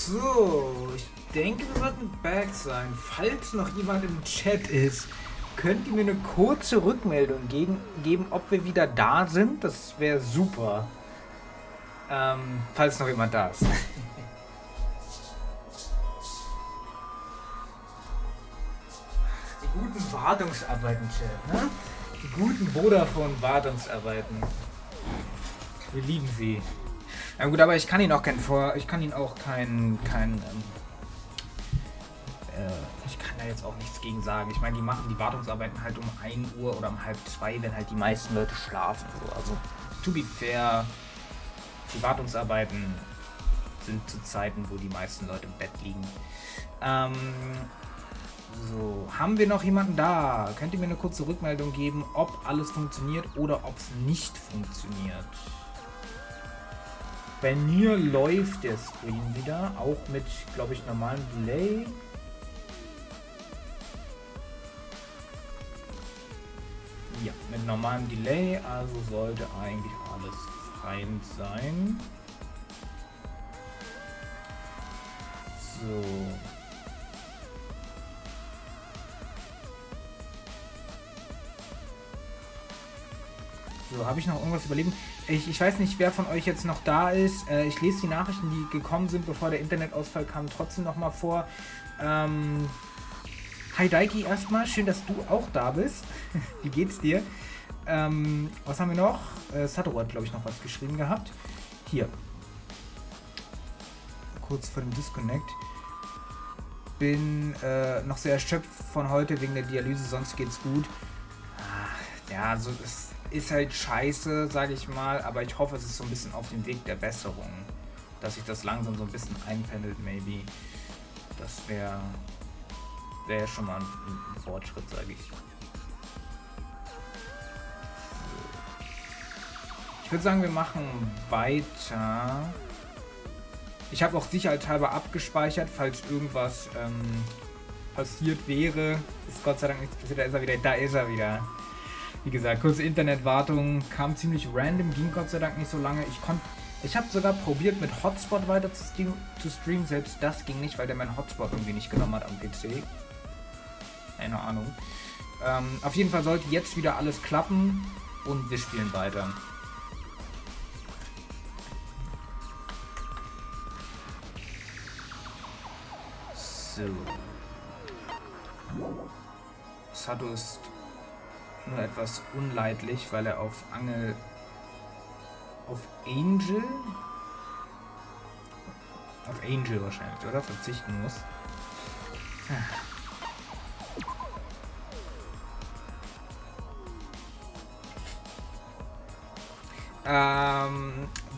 So, ich denke, wir sollten back sein. Falls noch jemand im Chat ist, könnt ihr mir eine kurze Rückmeldung geben, ob wir wieder da sind? Das wäre super. Falls noch jemand da ist. Die guten Wartungsarbeiten, Chat, ne? Die guten Vodafone-Wartungsarbeiten. Wir lieben sie. Na gut, aber ich kann ihn auch ich kann da jetzt auch nichts gegen sagen. Ich meine, die machen die Wartungsarbeiten halt um 1 Uhr oder um halb 2, wenn halt die meisten Leute schlafen. So. Also, to be fair, die Wartungsarbeiten sind zu Zeiten, wo die meisten Leute im Bett liegen. So, haben wir noch jemanden da? Könnt ihr mir eine kurze Rückmeldung geben, ob alles funktioniert oder ob es nicht funktioniert? Bei mir läuft der Stream wieder, auch mit, glaube ich, normalem Delay. Ja, mit normalem Delay, also sollte eigentlich alles fein sein. So. So, habe ich noch irgendwas überlegen? Ich weiß nicht, wer von euch jetzt noch da ist. Ich lese die Nachrichten, die gekommen sind, bevor der Internetausfall kam, trotzdem nochmal vor. Hi Daiki erstmal, schön, dass du auch da bist. Wie geht's dir? Was haben wir noch? Satoru hat, glaube ich, noch was geschrieben gehabt. Hier. Kurz vor dem Disconnect. Bin noch sehr erschöpft von heute wegen der Dialyse, sonst geht's gut. Ja, so ist halt scheiße, sage ich mal, aber ich hoffe, es ist so ein bisschen auf dem Weg der Besserung, dass sich das langsam so ein bisschen einpendelt, maybe. Das wäre schon mal ein Fortschritt, sage ich. Ich würde sagen, wir machen weiter. Ich habe auch sicherheitshalber abgespeichert, falls irgendwas passiert wäre. Ist Gott sei Dank nichts passiert, da ist er wieder. Wie gesagt, kurze Internetwartung, kam ziemlich random, ging Gott sei Dank nicht so lange. Ich habe sogar probiert, mit Hotspot weiter zu streamen, selbst das ging nicht, weil der meinen Hotspot irgendwie nicht genommen hat am PC. Keine Ahnung. Auf jeden Fall sollte jetzt wieder alles klappen und wir spielen weiter. So. Sato ist nur etwas unleidlich, weil er auf Angel wahrscheinlich, oder? Verzichten muss.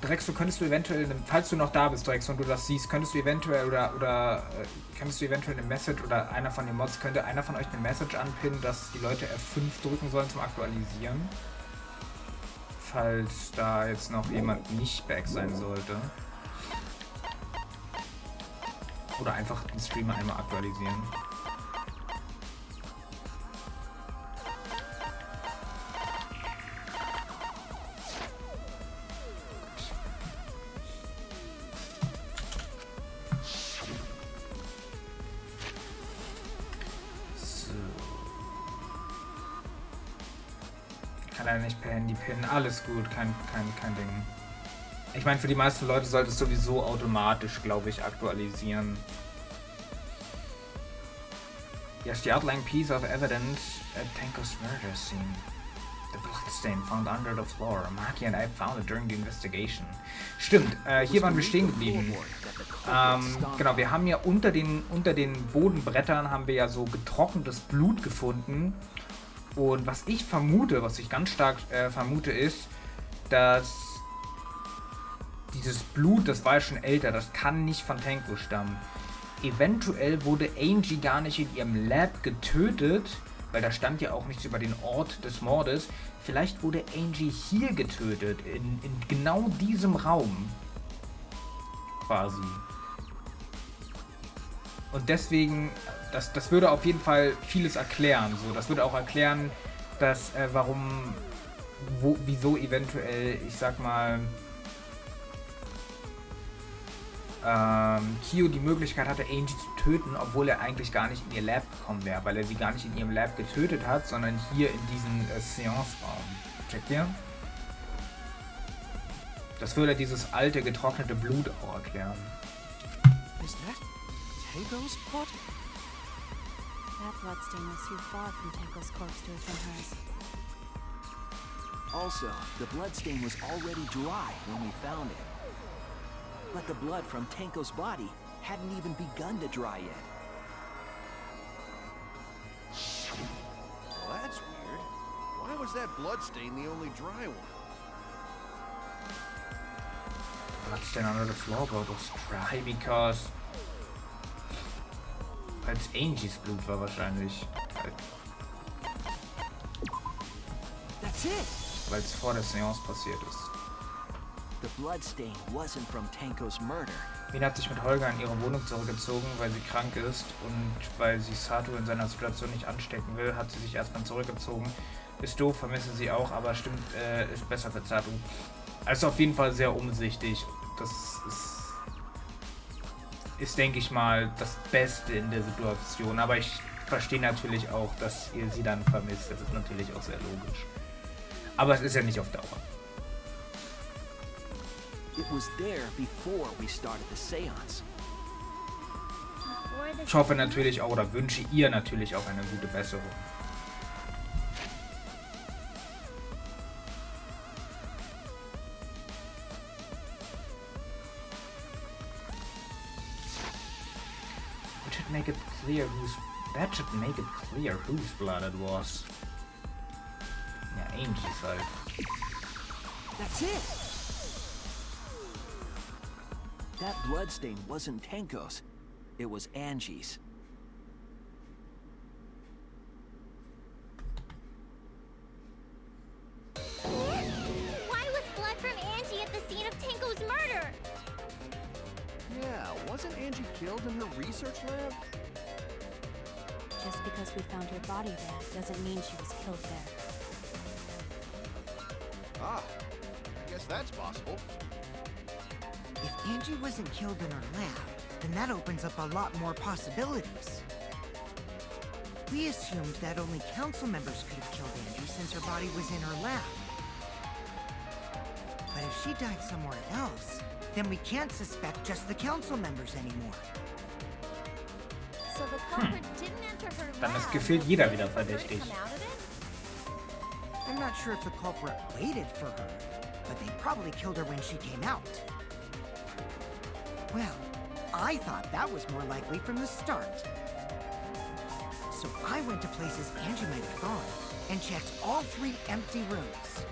Drexo, könntest du eventuell, falls du noch da bist, Drexo, und du das siehst, könntest du eventuell eine Message oder einer von den Mods, könnte einer von euch eine Message anpinnen, dass die Leute F5 drücken sollen zum Aktualisieren? Falls da jetzt noch jemand nicht back sein sollte. Oder einfach den Streamer einmal aktualisieren. Nicht per Handy pinnen, alles gut, kein Ding. Ich meine, für die meisten Leute sollte es sowieso automatisch, glaube ich, aktualisieren. Yes, the outlying piece of evidence at Tenko's murder scene. The bloodstain found under the floor. Maki and I found it during the investigation. Stimmt, hier waren wir stehen geblieben. Genau, wir haben ja unter den Bodenbrettern haben wir ja so getrocknetes Blut gefunden. Und was ich ganz stark vermute, ist, dass dieses Blut, das war ja schon älter, das kann nicht von Tenko stammen. Eventuell wurde Angie gar nicht in ihrem Lab getötet, weil da stand ja auch nichts über den Ort des Mordes. Vielleicht wurde Angie hier getötet, in genau diesem Raum. Quasi. Und deswegen, das würde auf jeden Fall vieles erklären. So, das würde auch erklären, dass wieso eventuell, ich sag mal, Kyo die Möglichkeit hatte, Angie zu töten, obwohl er eigentlich gar nicht in ihr Lab gekommen wäre, weil er sie gar nicht in ihrem Lab getötet hat, sondern hier in diesem Seance-Raum. Checkt ihr? Das würde dieses alte, getrocknete Blut auch erklären. Is that Tango's blood? That bloodstain was too far from Tenko's corpse to have been hers. Also, the bloodstain was already dry when we found it. But the blood from Tenko's body hadn't even begun to dry yet. Well, that's weird. Why was that bloodstain the only dry one? Bloodstain under the floorboard was dry because... Weil es Angies Blut war wahrscheinlich. That's it! Weil es vor der Seance passiert ist. The bloodstain wasn't from Tenko's murder. Mina hat sich mit Holger in ihre Wohnung zurückgezogen, weil sie krank ist und weil sie Sato in seiner Situation nicht anstecken will, hat sie sich erstmal zurückgezogen. Ist doof, vermisse sie auch, aber stimmt, ist besser für Sato. Also auf jeden Fall sehr umsichtig. Das ist, denke ich mal, das Beste in der Situation. Aber ich verstehe natürlich auch, dass ihr sie dann vermisst. Das ist natürlich auch sehr logisch. Aber es ist ja nicht auf Dauer. It was there before we started the seance. Ich hoffe natürlich auch oder wünsche ihr natürlich auch eine gute Besserung. That should make it clear whose blood it was. Ja, Angie's halt. That's it! That bloodstain wasn't Tenko's. It was Angie's. Why was blood from Angie at the scene of Tenko's murder? Yeah, wasn't Angie killed in her research lab? Just because we found her body there doesn't mean she was killed there. Ah, I guess that's possible. If Angie wasn't killed in her lab, then that opens up a lot more possibilities. We assumed that only council members could have killed Angie since her body was in her lab. But if she died somewhere else, then we can't suspect just the council members anymore. So the culprit didn't enter her Dann lab ist gefühlt jeder wieder for her to verdächtig. come out of it? I'm not sure if the culprit waited for her, but they probably killed her when she came out. Well, I thought that was more likely from the start. So I went to places Angie might have gone and checked all 3 empty rooms.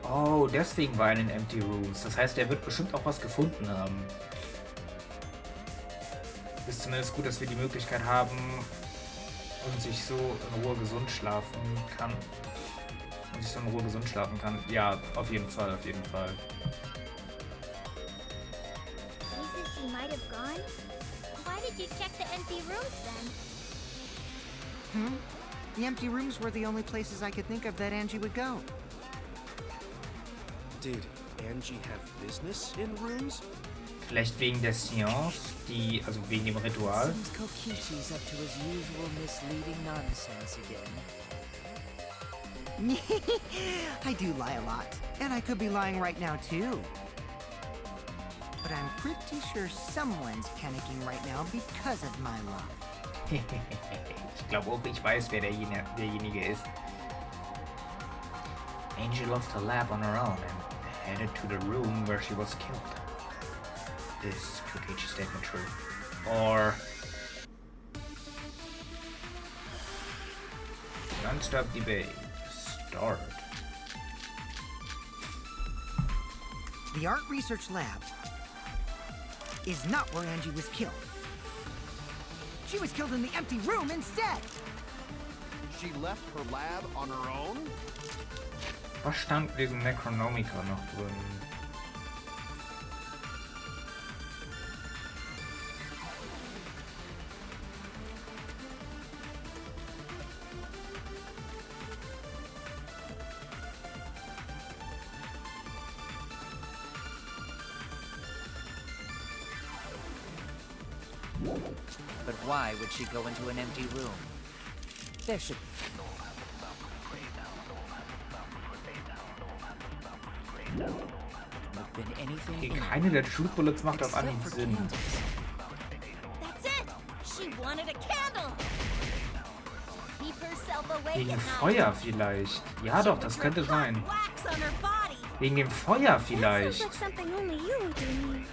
Oh, deswegen war er in den Empty Rooms. Das heißt, er wird bestimmt auch was gefunden haben. Ist zumindest gut, dass wir die Möglichkeit haben und sich so in Ruhe gesund schlafen kann. Und sich so in Ruhe gesund schlafen kann. Ja, auf jeden Fall, auf jeden Fall. Places she might have gone? Why did you check the empty rooms then? The empty rooms were the only places I could think of that Angie would go. Did Angie have business in rooms? Vielleicht wegen der Seance, also wegen dem Ritual. Seems Kokichi's up to his usual misleading nonsense again. I do lie a lot, and I could be lying right now too. But I'm pretty sure someone's panicking right now because of my lie. Ich glaube auch, ich weiß, wer derjenige ist. Angie left her lab on her own and headed to the room where she was killed. Is Kokichi's statement true? Or... Non-stop debate. Start. The art research lab is not where Angie was killed. She was killed in the empty room instead. She left her lab on her own? Was stand in diesem Necronomicon noch drin? But why would she go into an empty room? There should have been anything Okay, in it. keine der Truth Bullets macht auf Except Anhieb for Sinn. candles. That's it! She wanted a candle! Keep herself awake Wegen at night. Feuer vielleicht. Ja doch, das könnte sein. Wax on her body. Wegen dem Feuer That vielleicht. sounds like something only you would do, Mia.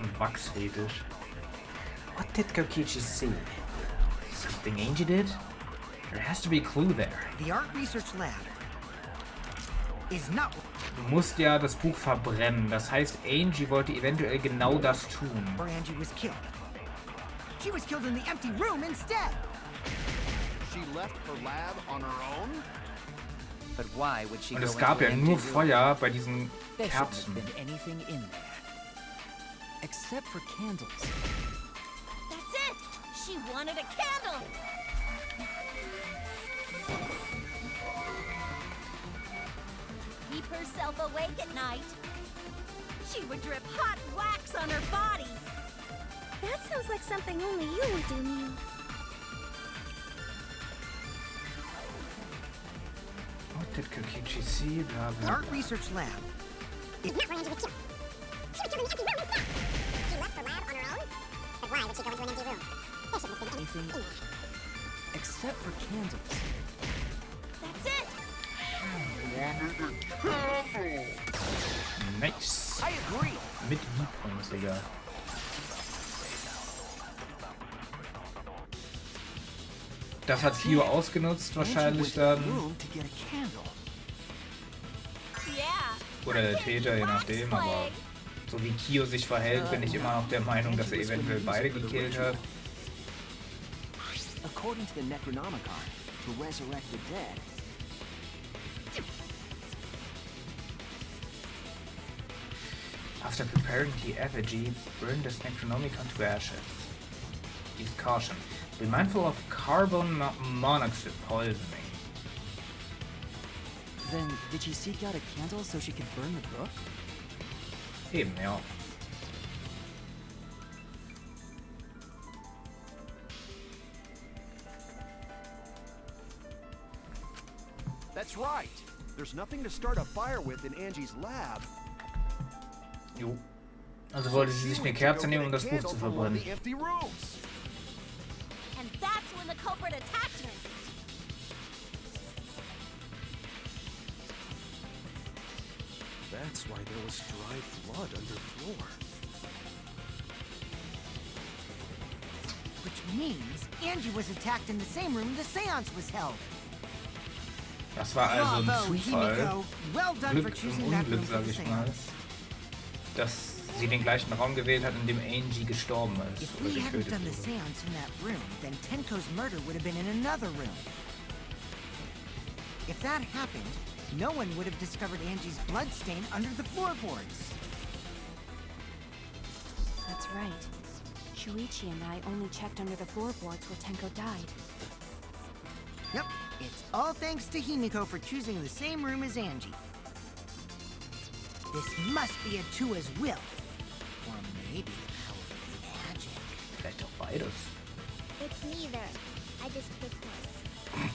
Ein Wachsfetisch. What did Kokichi see? Something Angie did? There has to be a clue there. The art research lab is not Du musst ja das Buch verbrennen. Das heißt, Angie wollte eventuell genau das tun. where Angie was killed. She was killed in the empty room instead. She left her lab on her own? But why would she Und go es gab into ja an nur empty room? Feuer bei diesen There shouldn't have Kerzen. been anything in there. Except for candles. That's it! She wanted a candle! Keep herself awake at night. She would drip hot wax on her body. That sounds like something only you would do, Mia. What did Kokichi see? Bla The bla art bla. research lab is Not where Angie was killed. She was killed in the empty room instead. She left her lab on her own? But why would she go into an empty room? There shouldn't have been anything in there. Except for candles. That's it! Nice. I agree. Mit V-Points, Digga. Das hat Kyo ausgenutzt wahrscheinlich Angie went to the dann. room to get a candle. Yeah. Oder der Täter, je nachdem. Aber so wie Kyo sich verhält, bin ich immer noch der Meinung, dass er eventuell beide gekillt hat. According to the Necronomicon, to resurrect the dead, After preparing the effigy, burn this Necronomicon to ashes. Use caution. Be mindful of carbon monoxide poisoning. Then, did she seek out a candle so she could burn the book? Eben, ja. That's right. There's nothing to start a fire with in Angie's lab. Jo. Also wollte sie sich eine Kerze nehmen, um das Buch zu verbrennen. The empty rooms. And that's when the culprit attacked her. That's why there was dried blood underfloor. which means Angie was attacked in the same room the seance was held. Das war also ein Bravo, Zufall. Himiko. Well done for Glück choosing im that room Unglück, for sag the ich mal. seance. Dass sie den gleichen Raum gewählt hat, in dem Angie gestorben ist. If Oder we hadn't getötet done the wurde. seance in that room, then Tenko's murder would have been in another room. If that happened, no one would have discovered Angie's bloodstain under the floorboards. That's right. Shuichi and I only checked under the floorboards where Tenko died. Yep, it's all thanks to Himiko for choosing the same room as Angie. This must be a Tua's will. Or maybe the power of magic. Vielleicht auch beides. It's neither. I just picked one.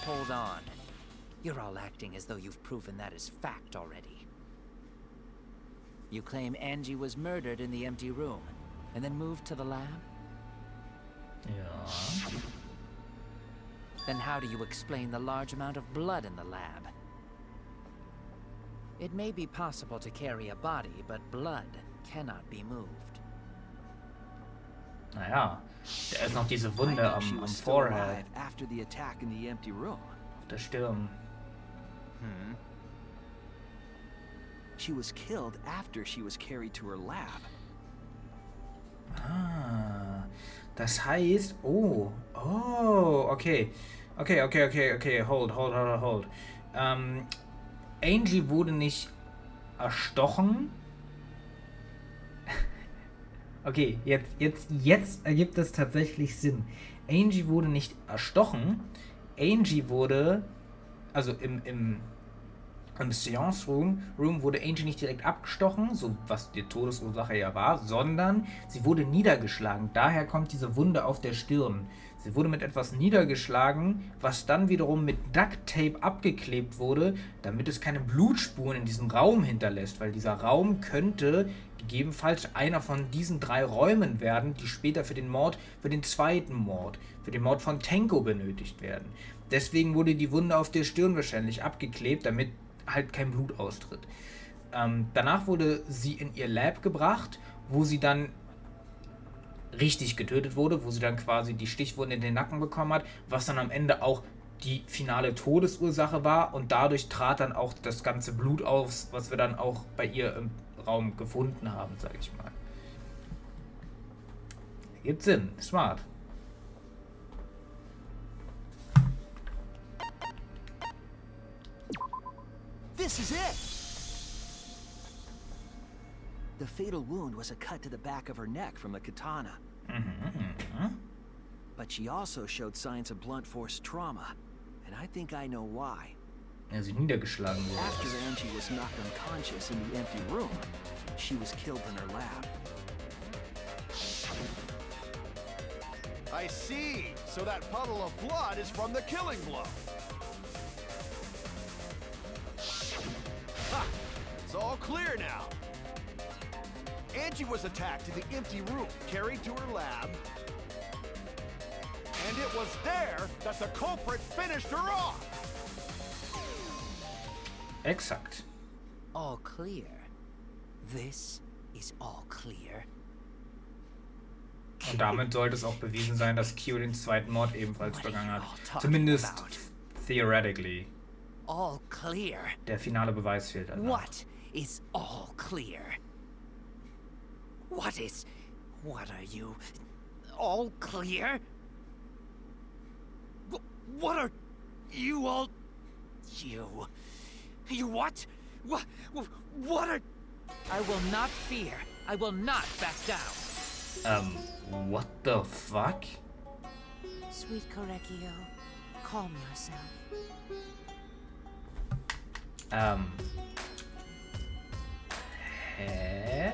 Hold on. You're all acting as though you've proven that as fact already. You claim Angie was murdered in the empty room, and then moved to the lab? Ja. Then how do you explain the large amount of blood in the lab? It may be possible to carry a body, but blood cannot be moved. Naja, da ist noch diese I Wunde thought she am was still Forehead. alive after the attack in the empty room. Auf der Stirn. She was killed after she was carried to her lab. Ah, das heißt, okay. Okay, hold. Angie wurde nicht erstochen. Okay, jetzt ergibt es tatsächlich Sinn. Angie wurde nicht erstochen. Angie wurde, also im Im Seance Room wurde Angie nicht direkt abgestochen, so was die Todesursache ja war, sondern sie wurde niedergeschlagen. Daher kommt diese Wunde auf der Stirn. Sie wurde mit etwas niedergeschlagen, was dann wiederum mit Duct Tape abgeklebt wurde, damit es keine Blutspuren in diesem Raum hinterlässt, weil dieser Raum könnte gegebenenfalls einer von diesen 3 Räumen werden, die später für den zweiten Mord, für den Mord von Tenko benötigt werden. Deswegen wurde die Wunde auf der Stirn wahrscheinlich abgeklebt, damit halt kein Blut austritt. Danach wurde sie in ihr Lab gebracht, wo sie dann richtig getötet wurde, wo sie dann quasi die Stichwunde in den Nacken bekommen hat, was dann am Ende auch die finale Todesursache war und dadurch trat dann auch das ganze Blut aus, was wir dann auch bei ihr im Raum gefunden haben, sag ich mal. Gibt Sinn, smart. This is it! The fatal wound was a cut to the back of her neck from the katana. But she also showed signs of blunt force trauma, and I think I know why. Ja, sie niedergeschlagen wurde. After Angie was knocked unconscious in the empty room, she was killed in her lab. I see. So that puddle of blood is from the killing blow. Ha! It's all clear now. Angie was attacked in the empty room, carried to her lab, and it was there that the culprit finished her off. Exakt. All clear. This is all clear. Und damit sollte es auch bewiesen sein, dass Kyo den zweiten Mord ebenfalls begangen hat. Zumindest theoretically. All clear. Der finale Beweis fehlt also. What is all clear? What are you? All clear? What are you all? You what? What are? I will not fear. I will not back down. What the fuck? Sweet Korekio, calm yourself. Hä?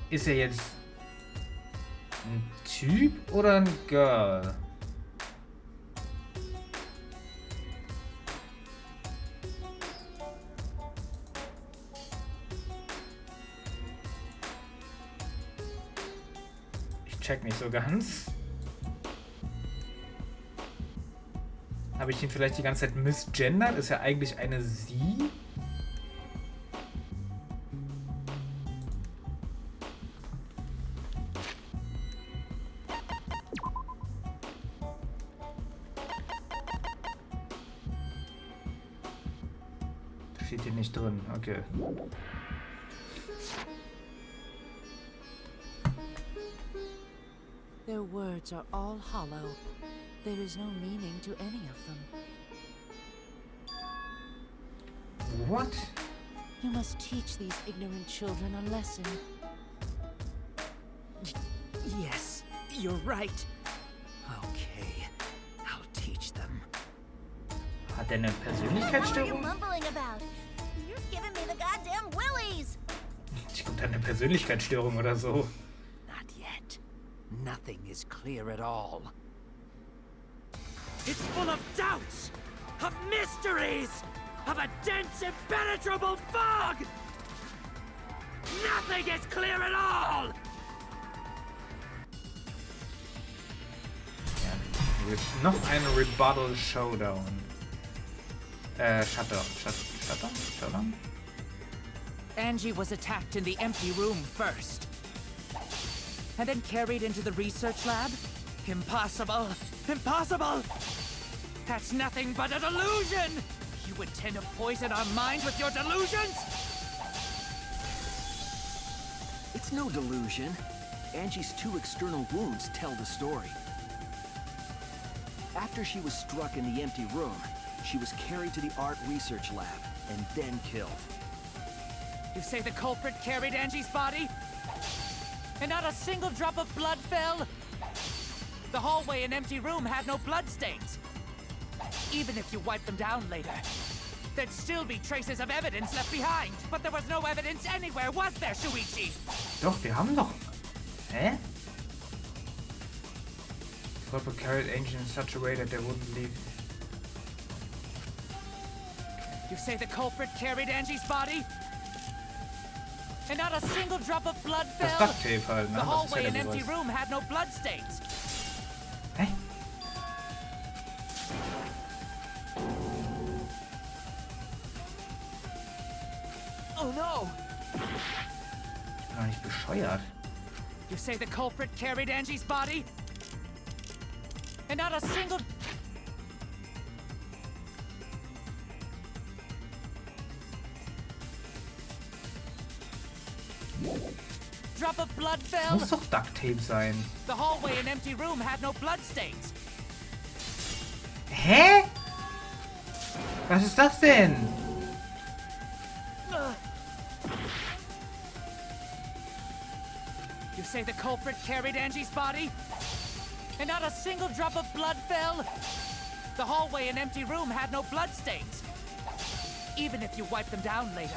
Ist er jetzt ein Typ oder ein Girl? Ich check nicht so ganz. Habe ich ihn vielleicht die ganze Zeit misgendert? Ist er eigentlich eine Sie? Steht hier nicht drin, okay. Their words are all hollow. There is no meaning to any of them. What? You must teach these ignorant children a lesson. Yes, you're right. Okay, I'll teach them. Hat er eine What are you Persönlichkeitsstörung? mumbling about? You're giving me the goddamn willies! Ich glaube, eine Persönlichkeitsstörung oder so. Not yet. Nothing is clear at all. It's full of doubts, of mysteries, of a dense, impenetrable fog! Nothing is clear at all! Ja, noch ein Rebuttal Showdown. Shutdown? Angie was attacked in the empty room first. And then carried into the research lab? Impossible! Impossible! That's nothing but a delusion! You intend to poison our minds with your delusions? It's no delusion. Angie's 2 external wounds tell the story. After she was struck in the empty room, she was carried to the art research lab and then killed. You say the culprit carried Angie's body? And not a single drop of blood fell? The hallway and empty room had no bloodstains. Even if you wipe them down later, there'd still be traces of evidence left behind. But there was no evidence anywhere, was there, Shuichi? Doch, wir haben doch... Hä? Purple carried Angie in such a way that they wouldn't leave. You say the culprit carried Angie's body? And not a single drop of blood Das fell? Ducktape halt, ne? The Das ist ja hallway der and empty Beweis. room had no blood stains. Hä? Oh no! Ich bin doch nicht bescheuert. You say the culprit carried Angie's body? And not a single... drop of blood Das fell? muss doch Ducktape sein. The hallway and empty room had no blood stains. Hä? Was ist das denn? You say the culprit carried Angie's body? And not a single drop of blood fell? The hallway and empty room had no blood stains. Even if you wipe them down later,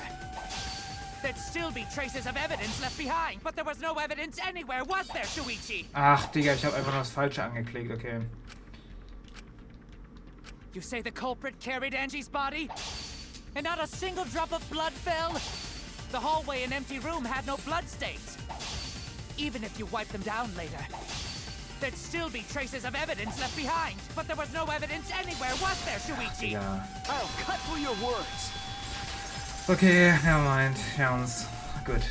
there'd still be traces of evidence left behind. But there was no evidence anywhere, was there, Shuichi? Ach, Digga, ich habe einfach nur das Falsche angeklickt, okay. You say the culprit carried Angie's body? And not a single drop of blood fell? The hallway and empty room had no blood stains. Even if you wipe them down later, there'd still be traces of evidence left behind. But there was no evidence anywhere, was there, Shuichi? Ja. I'll cut through your words. Okay, nevermind. Wir haben uns. Gut.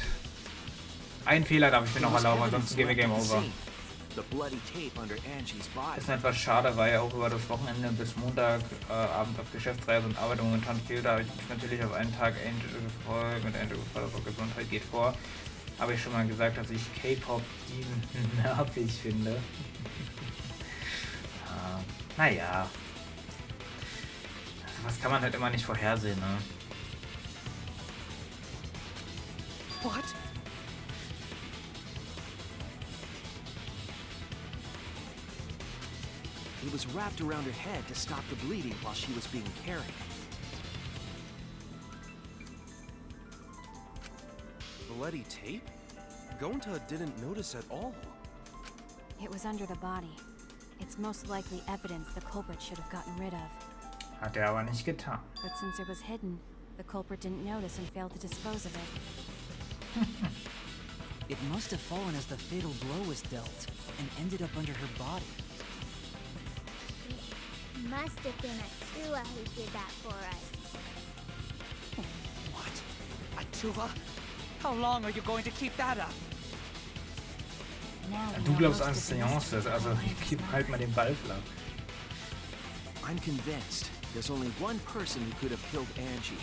Einen Fehler darf ich mir noch erlauben, ansonsten gehen wir Game Over. The bloody tape under Angie's body. Ist etwas schade, weil ja auch über das Wochenende bis Montagabend auf Geschäftsreise und Arbeit momentan fehlt. Da habe ich mich natürlich auf einen Tag Angel gefreut, mit Angel gefreut, aber Gesundheit geht vor. Habe ich schon mal gesagt, dass ich K-Pop nervig finde. Naja. Was kann man halt immer nicht vorhersehen, ne? What? It was wrapped around her head to stop the bleeding while she was being carried. Bloody tape? Gonta didn't notice at all. It was under the body. It's most likely evidence the culprit should have gotten rid of. Hat er aber nicht getan. But since it was hidden, the culprit didn't notice and failed to dispose of it. It must have fallen as the fatal blow was dealt, and ended up under her body. It must have been Atua who did that for us. What? Atua? How long are you going to keep that up? Now we Du know glaubst most an of the Seances, mystery also behind gib this halt mal den Ball flach. I'm convinced there's only one person who could have killed Angie.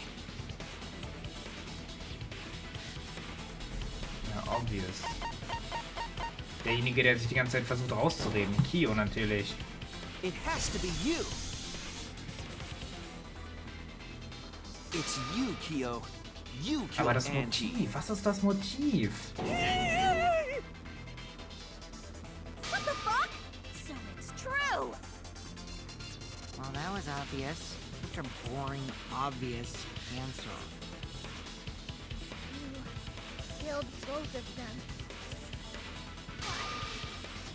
Ja, obvious. Derjenige, der sich die ganze Zeit versucht rauszureden. Kyo natürlich. It has to be you. It's you, Kyo. You killed Aber das Angie. Motiv, was ist das Motiv? What the fuck? So it's true. Well, that was obvious. Such a boring, obvious answer. You killed both of them.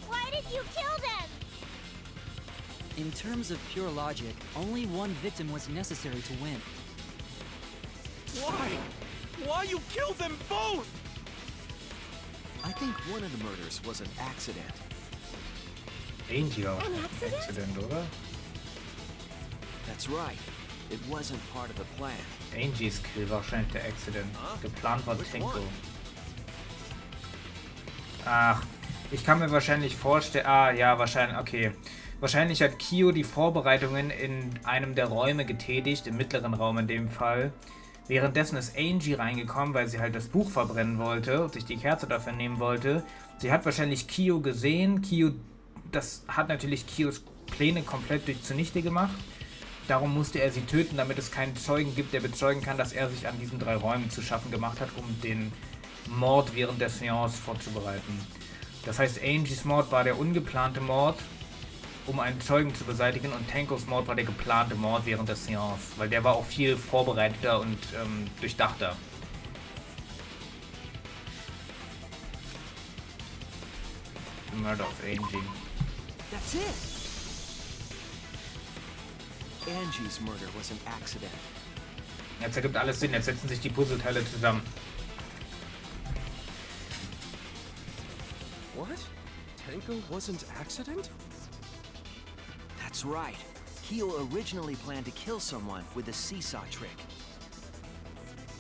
Why did you kill them? In terms of pure logic, only one victim was necessary to win. Why? Why you killed them both? I think one of the murders was an accident. Angie war Ein wahrscheinlich ein Accident, oder? That's right. It wasn't part of the plan. Angies Kill war wahrscheinlich der Accident. Geplant war Tenko. Ach, ich kann mir wahrscheinlich vorstellen... Ah, ja, wahrscheinlich... Okay. Wahrscheinlich hat Kyo die Vorbereitungen in einem der Räume getätigt, im mittleren Raum in dem Fall. Währenddessen ist Angie reingekommen, weil sie halt das Buch verbrennen wollte und sich die Kerze dafür nehmen wollte. Sie hat wahrscheinlich Kyo gesehen. Das hat natürlich Kyos Pläne komplett zunichte gemacht. Darum musste er sie töten, damit es keinen Zeugen gibt, der bezeugen kann, dass er sich an diesen 3 Räumen zu schaffen gemacht hat, um den Mord während der Seance vorzubereiten. Das heißt, Angies Mord war der ungeplante Mord um einen Zeugen zu beseitigen, und Tenkos Mord war der geplante Mord während der Seance, weil der war auch viel vorbereiteter und durchdachter. The murder of Angie. That's it! Angie's murder was an accident. Jetzt ergibt alles Sinn, jetzt setzen sich die Puzzleteile zusammen. What? Tenko wasn't accident? That's right. Kyo originally planned to kill someone with a seesaw trick.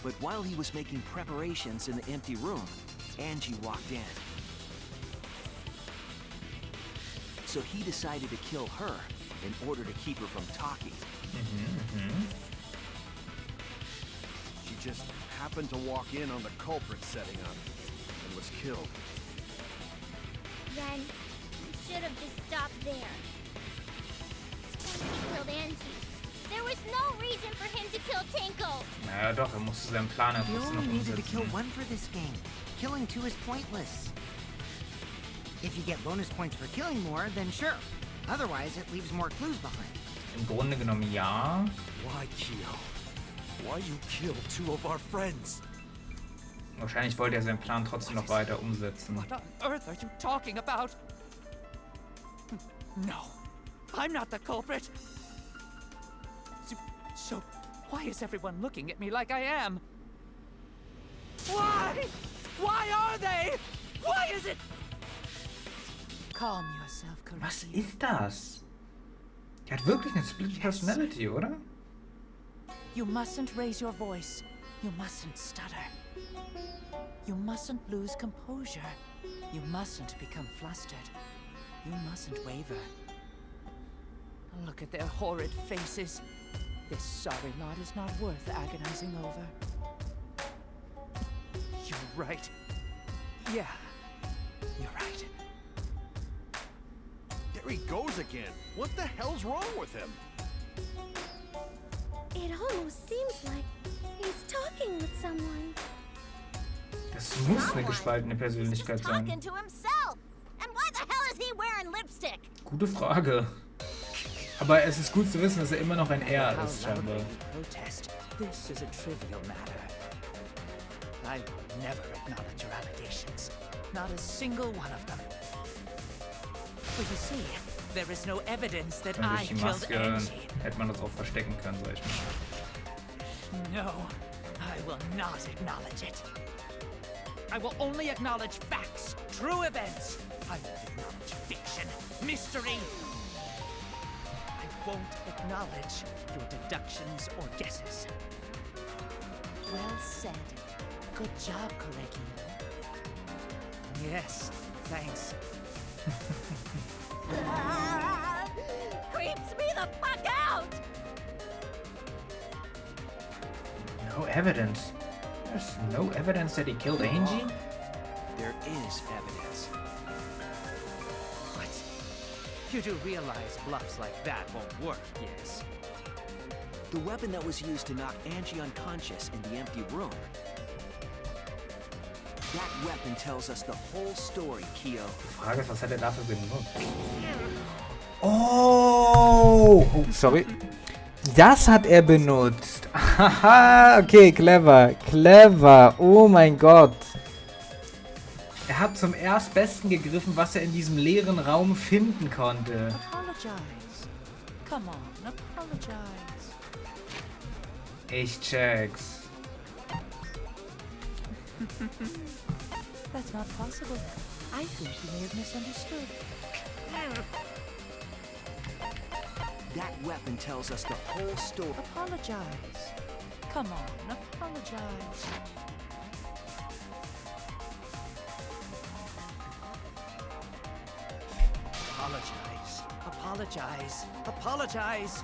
But while he was making preparations in the empty room, Angie walked in. So he decided to kill her in order to keep her from talking. She just happened to walk in on the culprit setting up and was killed. Then you should have just stopped there. Once he killed Angie, there was no reason for him to kill Tenko. Naja doch, musste seinen Plan You einfach only noch needed to kill umsetzen. one for this game. Killing two is pointless. If you get bonus points for killing more, then sure. Otherwise, it leaves more clues behind. Im Grunde genommen ja. Why, Kyo? Why you kill two of our friends? Wahrscheinlich wollte er seinen Plan trotzdem noch weiter umsetzen. What on earth are you talking about? No, I'm not the culprit. So why is everyone looking at me like I am? Why? Why are they? Why is it? Calm yourself, Was Kuriki. ist das? Der hat wirklich eine Split Personality, oder? You mustn't raise your voice. You mustn't stutter. You mustn't lose composure. You mustn't become flustered. You mustn't waver. Look at their horrid faces. This sorry lot is not worth agonizing over. You're right. Yeah, you're right. There he goes again. What the hell's wrong with him? It almost seems like he's talking with someone. Das muss eine gespaltene Persönlichkeit sein. Talking to himself. And why the hell is he wearing lipstick? Gute Frage. Aber es ist gut zu wissen, dass er immer noch ein Er ist, How scheinbar. loudly you protest. This is a trivial matter. I will never acknowledge your allegations. Not a single one of them. For you see, there is no evidence that Und I durch die killed Maske Angie. hätte man das auch verstecken können, sag ich mal. No, I will not acknowledge it. I will only acknowledge facts, true events. I won't acknowledge fiction, mystery. I won't acknowledge your deductions or guesses. Well said. Good job, Korekiyo. Yes, thanks. Creeps me the fuck out! No evidence. There's no evidence that he killed Angie? There is evidence. What? You do realize bluffs like that won't work, yes? The weapon that was used to knock Angie unconscious in the empty room. That weapon tells us the whole story, Kyo. Die Frage ist, was hat er dafür benutzt? Oh! Oh, sorry. Das hat er benutzt. Haha, okay, clever. Clever. Oh mein Gott. Er hat zum Erstbesten gegriffen, was er in diesem leeren Raum finden konnte. Apologize. Come on, apologize. Ich check's. That's not possible. I think you may have misunderstood. That weapon tells us the whole story. Apologize. Come on, apologize. Apologize. Apologize. Apologize.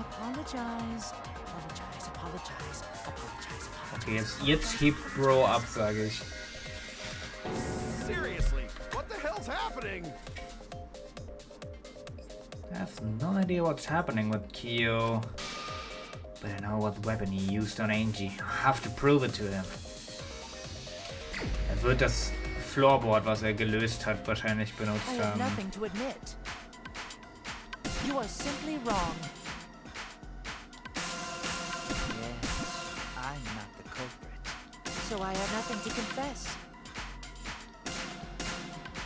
Apologize. Apologize. Apologize. Apologize. Okay, jetzt hebt Bro ab, sage ich. Seriously, what the hell's happening? I have no idea what's happening with Kyo. But I know what weapon he used on Angie. I have to prove it to him. Er wird das Floorboard, was er gelöst hat, wahrscheinlich benutzt I have haben. nothing to admit. You are simply wrong. Yes, I'm not the culprit. So I have nothing to confess.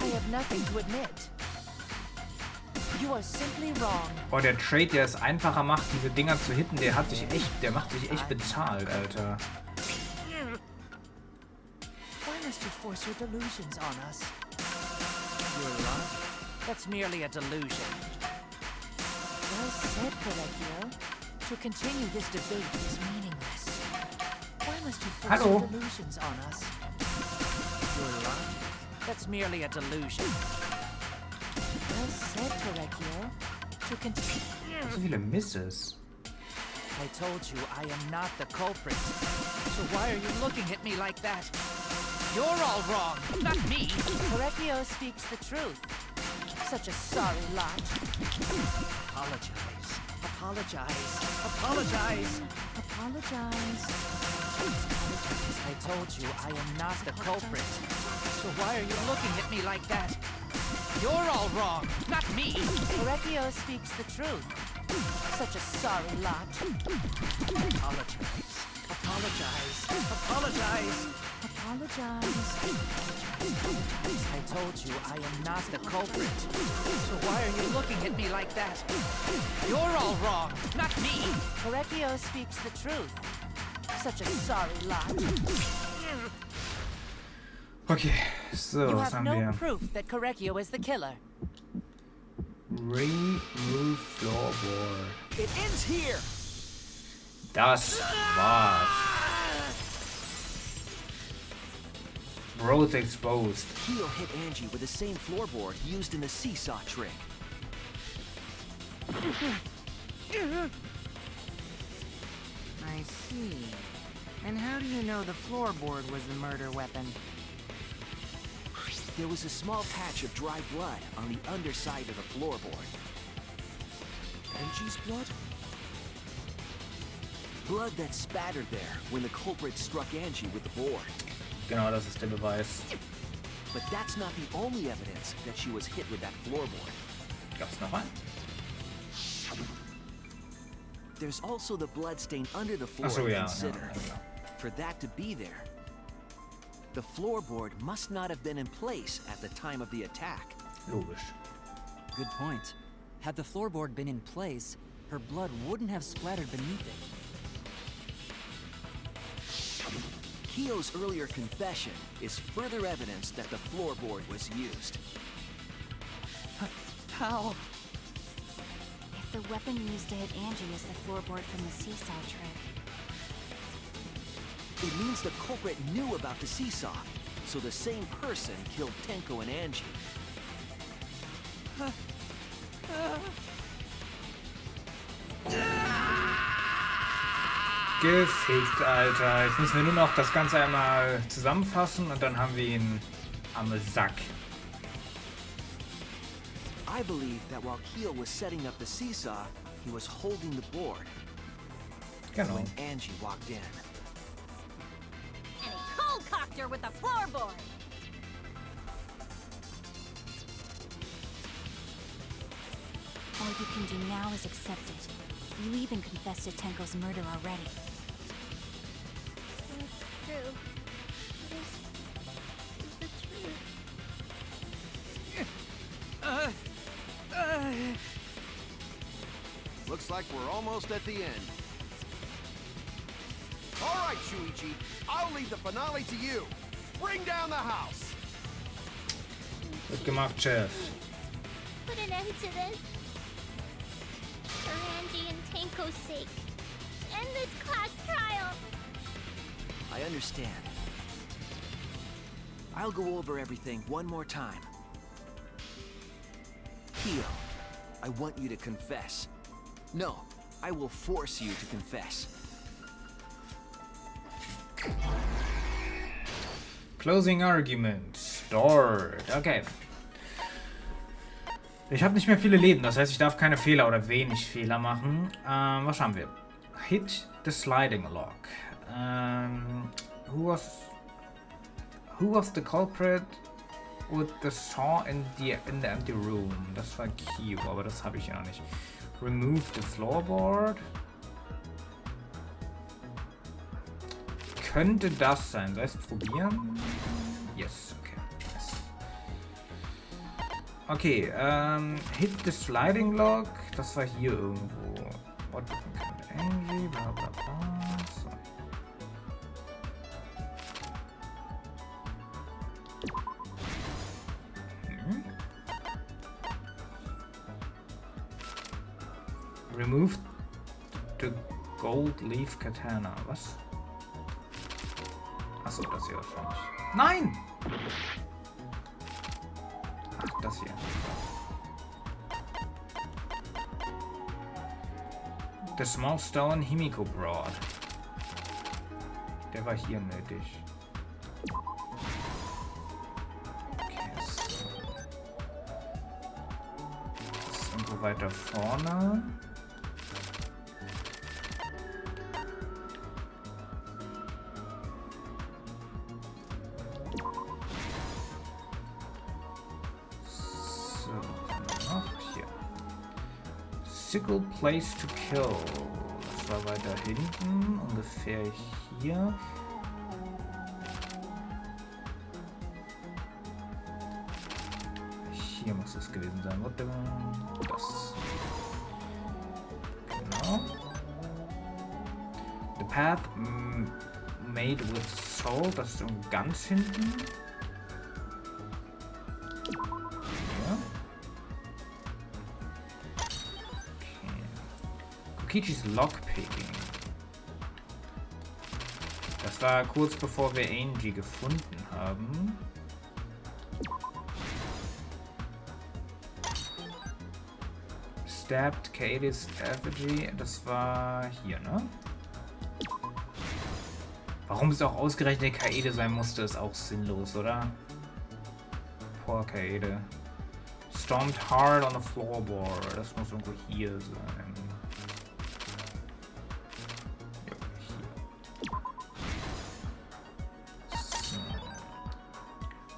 I have nothing to admit. You are simply wrong. Boah, der Trade, der es einfacher macht, diese Dinger zu hitten, der macht sich echt bezahlt, Alter. Why must you force your delusions on us? Your love? That's merely a delusion. Well said, Colegio. To continue this debate is meaningless. Why must you force your delusions on us? Your love? That's merely a delusion. Well said, Colegio. To continue. So viele Misses. I told you I am not the culprit. So why are you looking at me like that? You're all wrong, not me. Corecchio speaks the truth. Such a sorry lot. Apologize. Apologize. Apologize. Apologize. I told you I am not the culprit. So why are you looking at me like that? You're all wrong, not me. Corecchio speaks the truth. Such a sorry lot. Apologize. Apologize. Apologize. Apologize. I told you I am not the culprit. So why are you looking at me like that? You're all wrong, not me. Corecchio speaks the truth. Such a sorry lot. Okay, so, You was have haben no wir? proof that Corecchio is the killer. Remove Floorboard. It ends here. Das war's. Roads exposed. Keo hit Angie with the same floorboard used in the seesaw trick. I see. And how do you know the floorboard was the murder weapon? There was a small patch of dry blood on the underside of the floorboard. Angie's blood? Blood that spattered there when the culprit struck Angie with the board. Genau, das ist der Beweis. But that's not the only evidence that she was hit with that floorboard. Gab's noch einen? There's also the blood stain under the floor Ach so, to ja. consider. Ja. For that to be there, the floorboard must not have been in place at the time of the attack. Logisch. Good point. Had the floorboard been in place, her blood wouldn't have splattered beneath it. Keo's earlier confession is further evidence that the floorboard was used. How? If the weapon used to hit Angie is the floorboard from the seesaw trick. It means the culprit knew about the seesaw, so the same person killed Tenko and Angie. Gefickt, Alter. Jetzt müssen wir nur noch das Ganze einmal zusammenfassen und dann haben wir ihn am Sack. I believe that while Keo was setting up the seesaw, he was holding the board Genau. when Angie walked in. And he cold-cocked her with the floorboard. All you can do now is accept it. You even confessed to Tenko's murder already. It's true. This is the truth. Looks like we're almost at the end. All right, Shuichi. I'll leave the finale to you. Bring down the house. Gut gemacht, Chef. Put an end to this. For Angie and Tenko's sake. End this class trial. I understand. I'll go over everything one more time. Keo, I want you to confess. No, I will force you to confess. Closing Argument. Start. Okay. Ich habe nicht mehr viele Leben, das heißt, ich darf keine Fehler oder wenig Fehler machen. Was haben wir? Hit the sliding lock. Who was the culprit? with the saw in the empty room. Das war Q, aber das habe ich ja noch nicht. Remove the floorboard. Könnte das sein? Soll ich es probieren? Yes, okay. Yes. Okay, hit the sliding lock. Das war hier irgendwo. What Angie, bla bla bla. So. Remove the gold leaf katana. Was? Achso, das hier wahrscheinlich. Nein! Ach, das hier. The small stone Himiko Broad. Der war hier nötig. Okay, so. Das ist irgendwo weiter vorne. Sickle place to kill. Das war weiter hinten, ungefähr hier. Hier muss es gewesen sein. Das. Genau. The path made with salt. Das ist ganz hinten. Kokichis Lockpicking. Das war kurz bevor wir Angie gefunden haben. Stabbed Katie's effigy. Das war hier, ne? Warum es auch ausgerechnet Kaede sein musste, ist auch sinnlos, oder? Poor Kaede. Stomped hard on the floorboard. Das muss irgendwo hier sein.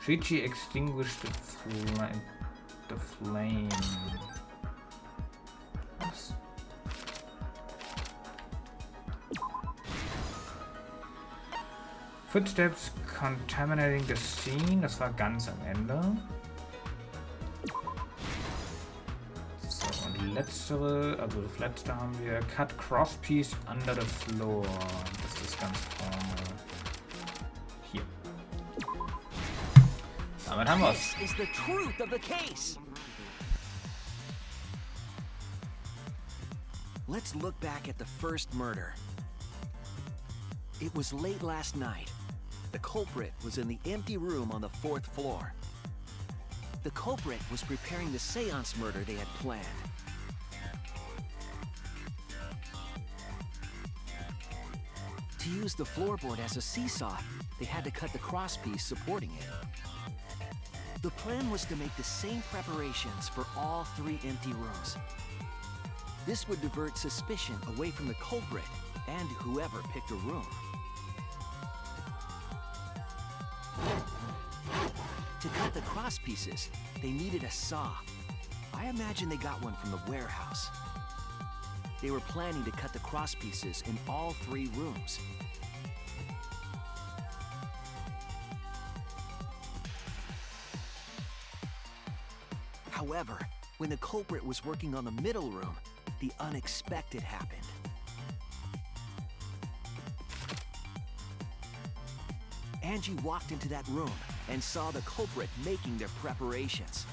Shichi extinguished the flame. Was? Footsteps contaminating the scene. Das war ganz am Ende. So, und die letztere, also das letzte haben wir Cut Crosspiece under the floor. Das ist ganz vorne. Hier. Damit haben wir's. This is the truth of the case. Let's look back at the first murder. It was late last night. The culprit was in the empty room on the 4th floor. The culprit was preparing the seance murder they had planned. To use the floorboard as a seesaw, they had to cut the crosspiece supporting it. The plan was to make the same preparations for all 3 empty rooms. This would divert suspicion away from the culprit and whoever picked a room. To cut the crosspieces, they needed a saw. I imagine they got one from the warehouse. They were planning to cut the crosspieces in all 3 rooms. However, when the culprit was working on the middle room, the unexpected happened. Angie walked into that room and saw the culprit making their preparations.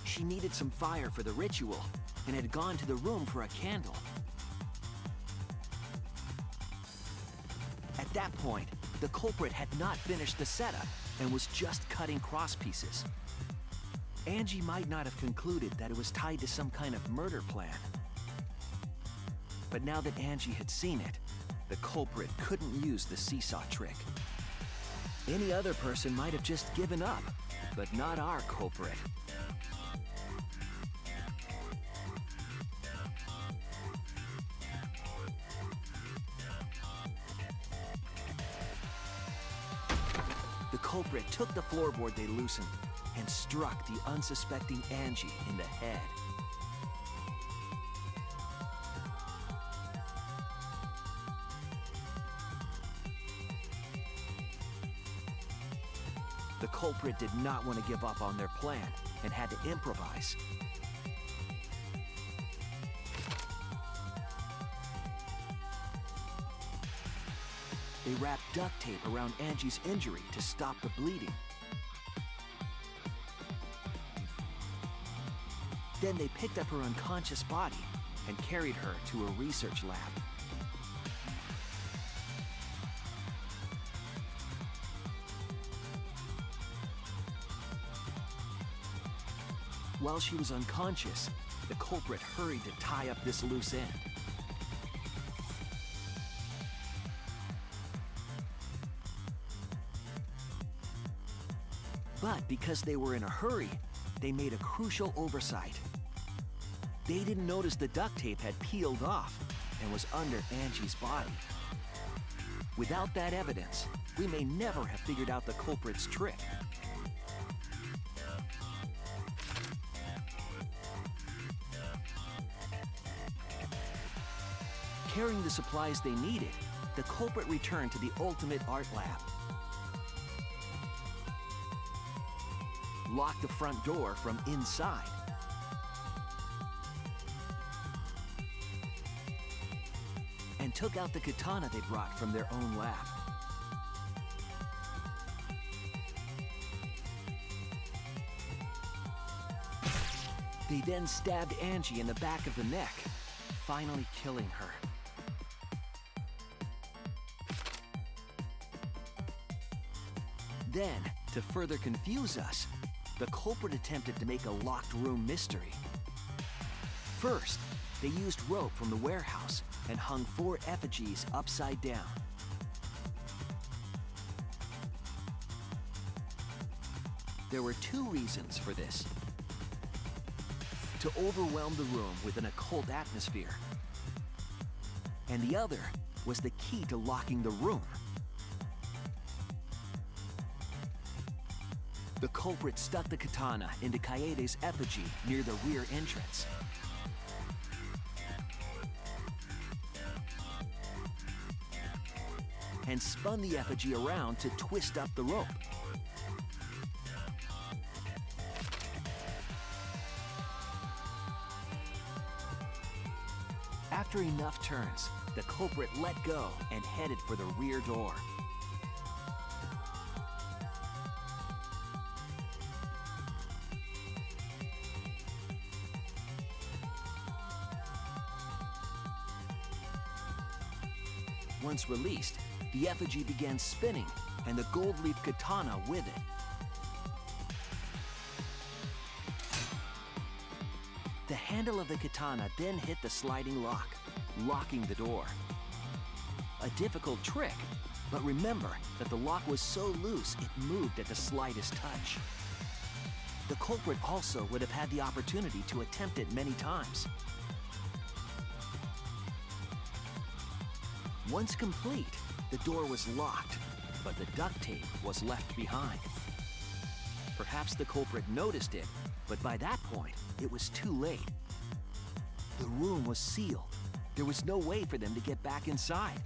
She needed some fire for the ritual and had gone to the room for a candle. At that point, the culprit had not finished the setup and was just cutting crosspieces. Angie might not have concluded that it was tied to some kind of murder plan. But now that Angie had seen it, the culprit couldn't use the seesaw trick. Any other person might have just given up, but not our culprit. The culprit took the floorboard they loosened and struck the unsuspecting Angie in the head. The culprit did not want to give up on their plan and had to improvise. They wrapped duct tape around Angie's injury to stop the bleeding. Then they picked up her unconscious body and carried her to a research lab. While she was unconscious, the culprit hurried to tie up this loose end. But because they were in a hurry, they made a crucial oversight. They didn't notice the duct tape had peeled off and was under Angie's body. Without that evidence, we may never have figured out the culprit's trick. Carrying the supplies they needed, the culprit returned to the ultimate art lab. Locked the front door from inside. And took out the katana they brought from their own lab. They then stabbed Angie in the back of the neck, finally killing her. Then, to further confuse us, the culprit attempted to make a locked room mystery. First, they used rope from the warehouse and hung 4 effigies upside down. There were 2 reasons for this. To overwhelm the room with an occult atmosphere. And the other was the key to locking the room. The culprit stuck the katana into Kaede's effigy near the rear entrance. And spun the effigy around to twist up the rope. After enough turns, the culprit let go and headed for the rear door. Once released, the effigy began spinning, and the gold leaf katana with it. The handle of the katana then hit the sliding lock, locking the door. A difficult trick, but remember that the lock was so loose it moved at the slightest touch. The culprit also would have had the opportunity to attempt it many times. Once complete, the door was locked, but the duct tape was left behind. Perhaps the culprit noticed it, but by that point, it was too late. The room was sealed. There was no way for them to get back inside.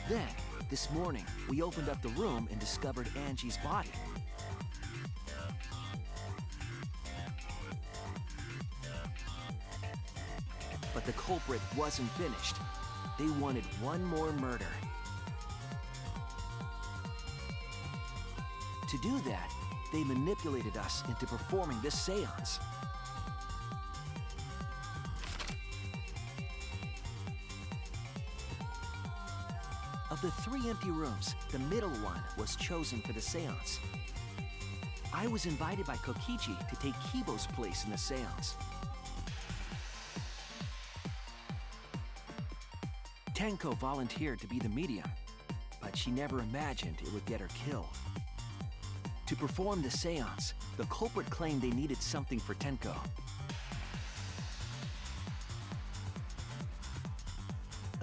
Then, this morning, we opened up the room and discovered Angie's body. But the culprit wasn't finished. They wanted one more murder. To do that, they manipulated us into performing this seance. Of the 3 empty rooms, the middle one was chosen for the seance. I was invited by Kokichi to take Kibo's place in the seance. Tenko volunteered to be the medium, but she never imagined it would get her killed. To perform the seance, the culprit claimed they needed something for Tenko.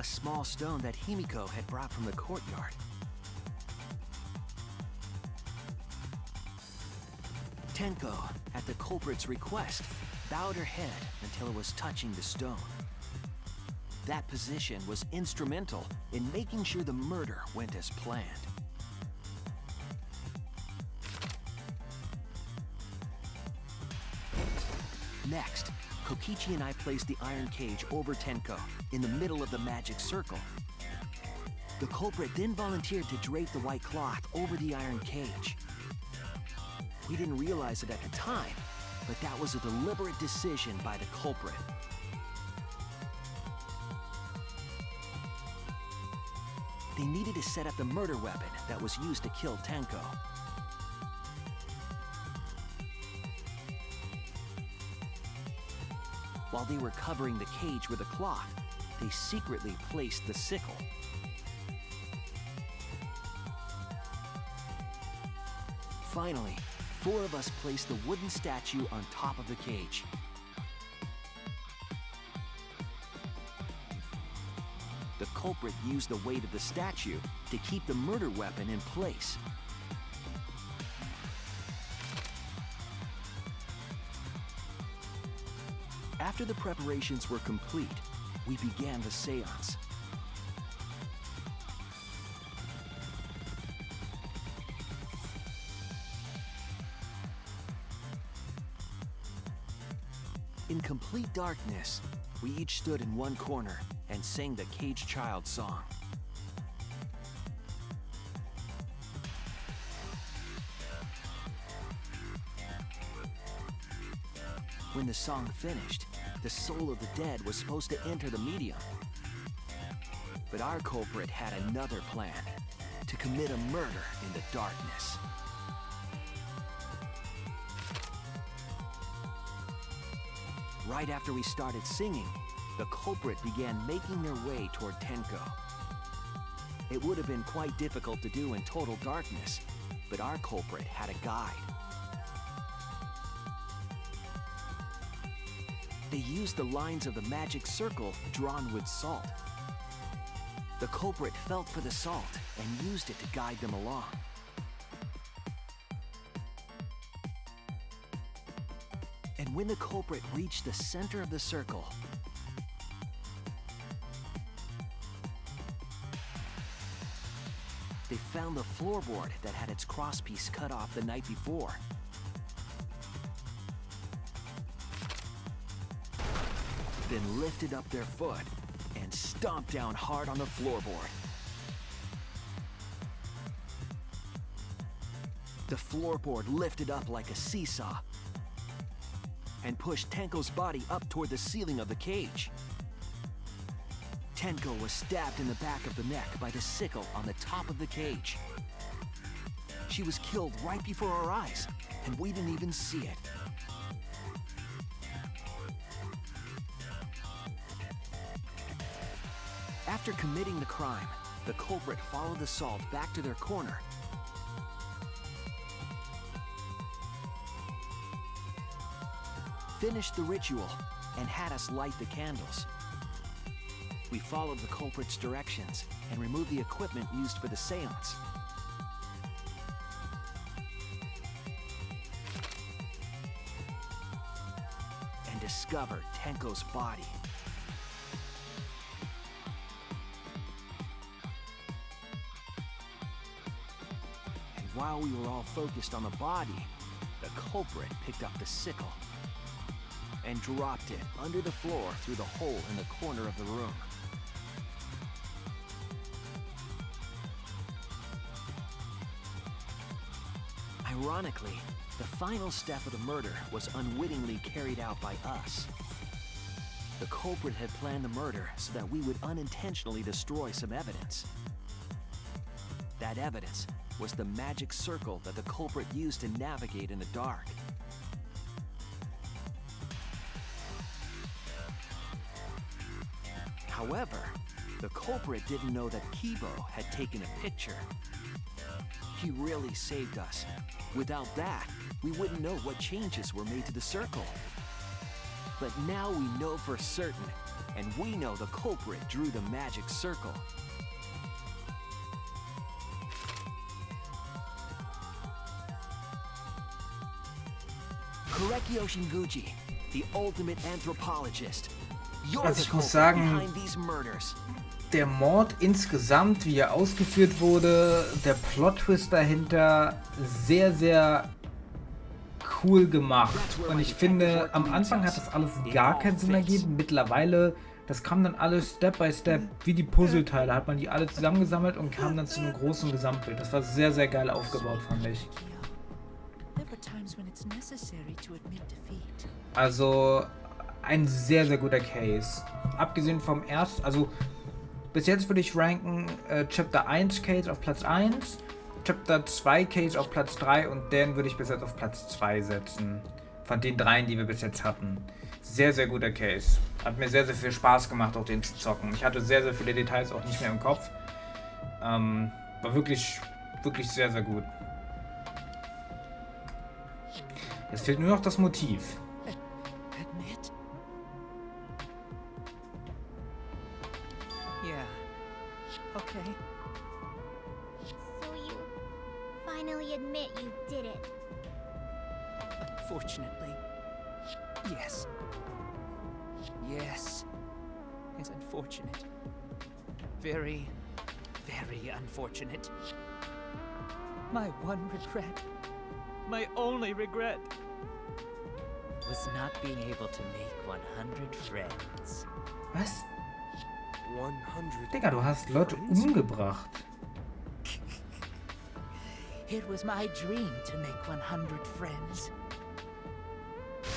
small stone that Himiko had brought from the courtyard. Tenko, at the culprit's request, bowed her head until it was touching the stone. That position was instrumental in making sure the murder went as planned. Next, Kokichi and I placed the iron cage over Tenko in the middle of the magic circle. The culprit then volunteered to drape the white cloth over the iron cage. We didn't realize it at the time, but that was a deliberate decision by the culprit. They needed to set up the murder weapon that was used to kill Tenko. While they were covering the cage with a cloth, they secretly placed the sickle. Finally, 4 of us placed the wooden statue on top of the cage. The culprit used the weight of the statue to keep the murder weapon in place. After the preparations were complete, we began the seance. In complete darkness, we each stood in one corner and sang the Caged Child song. When the song finished, the soul of the dead was supposed to enter the medium. But our culprit had another plan: to commit a murder in the darkness. Right after we started singing, the culprit began making their way toward Tenko. It would have been quite difficult to do in total darkness, but our culprit had a guide. They used the lines of the magic circle drawn with salt. The culprit felt for the salt and used it to guide them along. And when the culprit reached the center of the circle, they found the floorboard that had its crosspiece cut off the night before. Then lifted up their foot and stomped down hard on the floorboard. The floorboard lifted up like a seesaw and pushed Tenko's body up toward the ceiling of the cage. Tenko was stabbed in the back of the neck by the sickle on the top of the cage. She was killed right before our eyes, and we didn't even see it. After committing the crime, the culprit followed the salt back to their corner. Finished the ritual and had us light the candles. We followed the culprit's directions and removed the equipment used for the seance. And discovered Tenko's body. And while we were all focused on the body, the culprit picked up the sickle and dropped it under the floor through the hole in the corner of the room. Ironically, the final step of the murder was unwittingly carried out by us. The culprit had planned the murder so that we would unintentionally destroy some evidence. That evidence was the magic circle that the culprit used to navigate in the dark. However, the culprit didn't know that Kibo had taken a picture. He really saved us. Without that, we wouldn't know what changes were made to the circle. But now we know for certain, And we know the culprit drew the magic circle. Korekio Shinguchi, the ultimate anthropologist. You're Also the ich muss culprit sagen, behind these murders. der Mord insgesamt, wie er ausgeführt wurde, der Plot-Twist dahinter, sehr, sehr cool gemacht. Und ich finde, am Anfang hat das alles gar keinen Sinn ergeben. Mittlerweile, das kam dann alles Step by Step, wie die Puzzleteile, hat man die alle zusammengesammelt und kam dann zu einem großen Gesamtbild. Das war sehr, sehr geil aufgebaut, fand ich. Also, ein sehr, sehr guter Case. Abgesehen vom ersten, also bis jetzt würde ich ranken Chapter 1 Case auf Platz 1, Chapter 2 Case auf Platz 3 und den würde ich bis jetzt auf Platz 2 setzen. Von den dreien, die wir bis jetzt hatten. Sehr, sehr guter Case. Hat mir sehr, sehr viel Spaß gemacht, auch den zu zocken. Ich hatte sehr, sehr viele Details auch nicht mehr im Kopf. War wirklich, wirklich sehr, sehr gut. Jetzt fehlt nur noch das Motiv. Admit? Yeah. Okay. So you finally admit you did it. Unfortunately. Yes. Yes. It's unfortunate. Very, very unfortunate. My one regret, my only regret, was not being able to make 100 friends. Was? 100. Digga, du hast Leute umgebracht. It was my dream to make 100 friends.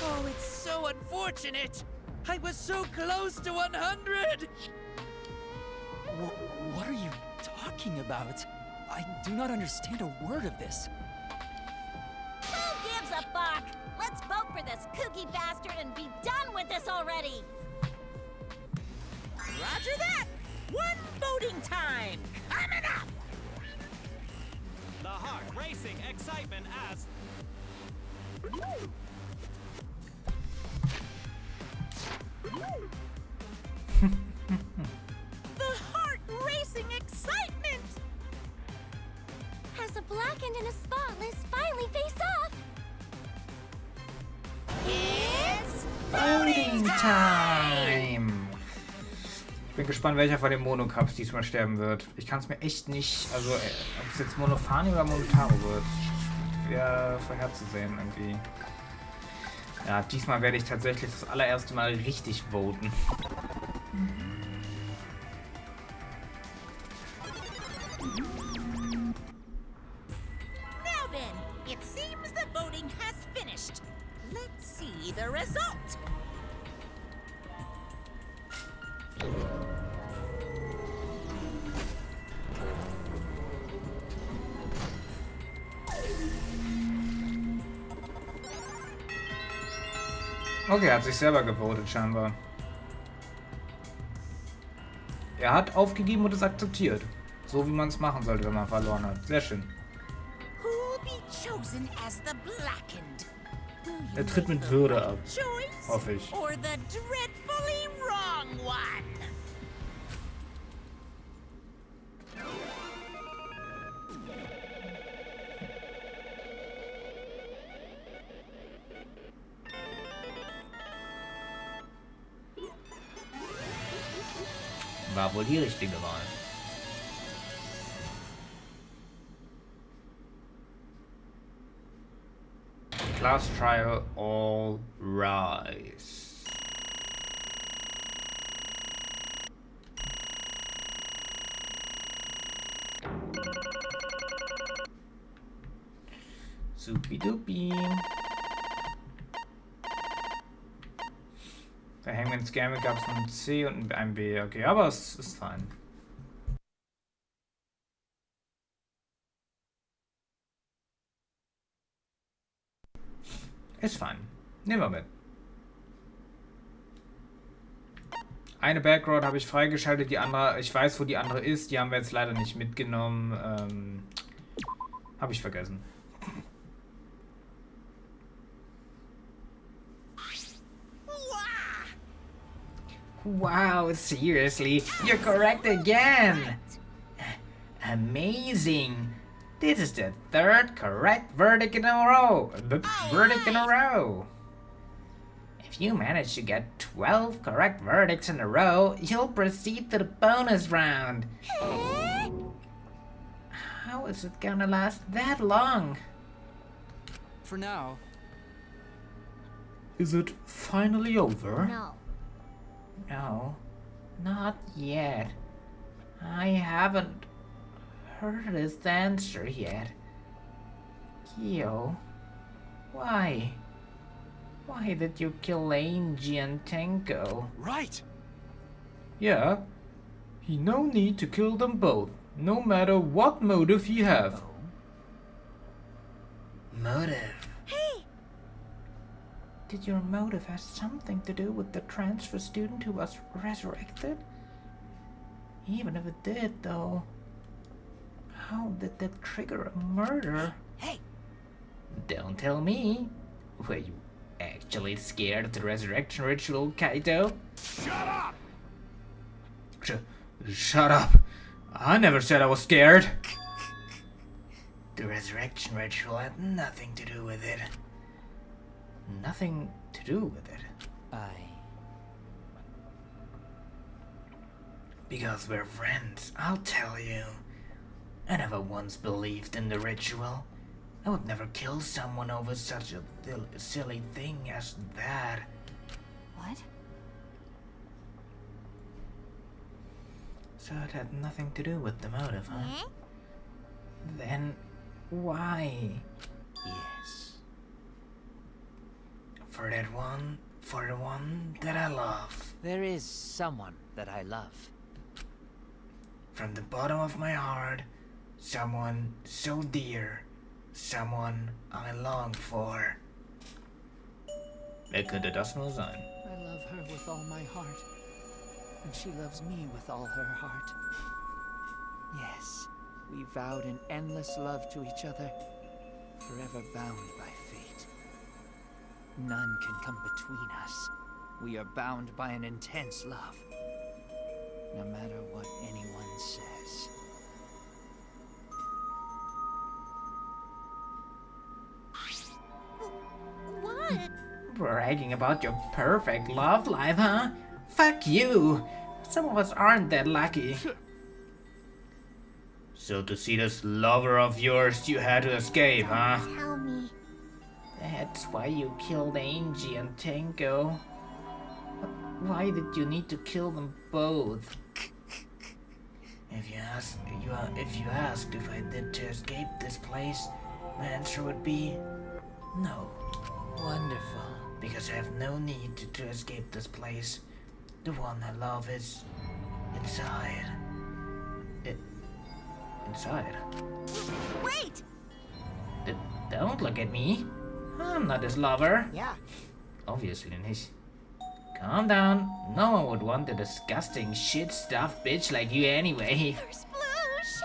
Oh, it's so unfortunate! I was so close to 100! What are you talking about? I do not understand a word of this. Who gives a fuck? Let's vote for this kooky bastard and be done with this already! Roger that! One voting time! Coming up! The heart racing excitement as... The heart-racing excitement! As a blackened and a spotless finally face off. It's Voting Time! Ich bin gespannt, welcher von den Monocups diesmal sterben wird. Ich kann es mir echt nicht, also ob es jetzt Monophani oder Monotaro wird, wäre vorherzusehen irgendwie. Ja, diesmal werde ich tatsächlich das allererste Mal richtig voten. Now then, it seems the voting has finished. Let's see the result. Okay, er hat sich selber gewotet scheinbar. Er hat aufgegeben und es akzeptiert. So wie man es machen sollte, wenn man verloren hat. Sehr schön. Who'll be chosen as the blackened? Will Er you tritt make mit the Würde right ab. choice Hoffe ich. or the dreadfully wrong one? War wohl die richtige Wahl. Class Trial, all rise. Supidupi. Bei Hangman's Game gab es einen C und einen B. Okay, aber es ist fein. Ist fein. Nehmen wir mit. Eine Backroad habe ich freigeschaltet, die andere, ich weiß, wo die andere ist. Die haben wir jetzt leider nicht mitgenommen. Habe ich vergessen. Wow, seriously, you're correct again! Amazing! This is the third correct verdict in a row! Verdict in a row! If you manage to get 12 correct verdicts in a row, you'll proceed to the bonus round! How is it gonna last that long? For now. Is it finally over? No. No, not yet. I haven't heard his answer yet. Kyo, why? Why did you kill Angie and Tenko? Right! Yeah, he no need to kill them both, no matter what motive he have. Motive? Hey! Did your motive have something to do with the transfer student who was resurrected? Even if it did, though, how did that trigger a murder? Hey! Don't tell me. Were you actually scared of the resurrection ritual, Kaito? Shut up! Shut up! I never said I was scared. The resurrection ritual had nothing to do with it. Nothing to do with it. Because we're friends, I'll tell you. I never once believed in the ritual. I would never kill someone over such a silly thing as that. What? So it had nothing to do with the motive, huh? Eh? Then why? Yes. For the one that I love. There is someone that I love. From the bottom of my heart, someone so dear, someone I long for. Wer könnte das nur sein? I love her with all my heart. And she loves me with all her heart. Yes, we vowed an endless love to each other, forever bound by fate. None can come between us. We are bound by an intense love, no matter what anyone says. What? Bragging about your perfect love life, huh? Fuck you! Some of us aren't that lucky. So to see this lover of yours, you had to escape, huh? Tell me. That's why you killed Angie and Tenko. But why did you need to kill them both? If you asked if I did to escape this place, my answer would be no. Wonderful. Because I have no need to escape this place. The one I love is inside. Inside? Wait! Don't look at me. I'm not his lover. Yeah. Obviously nicht. Calm down. No one would want a disgusting shit stuff bitch like you anyway. Sploosh!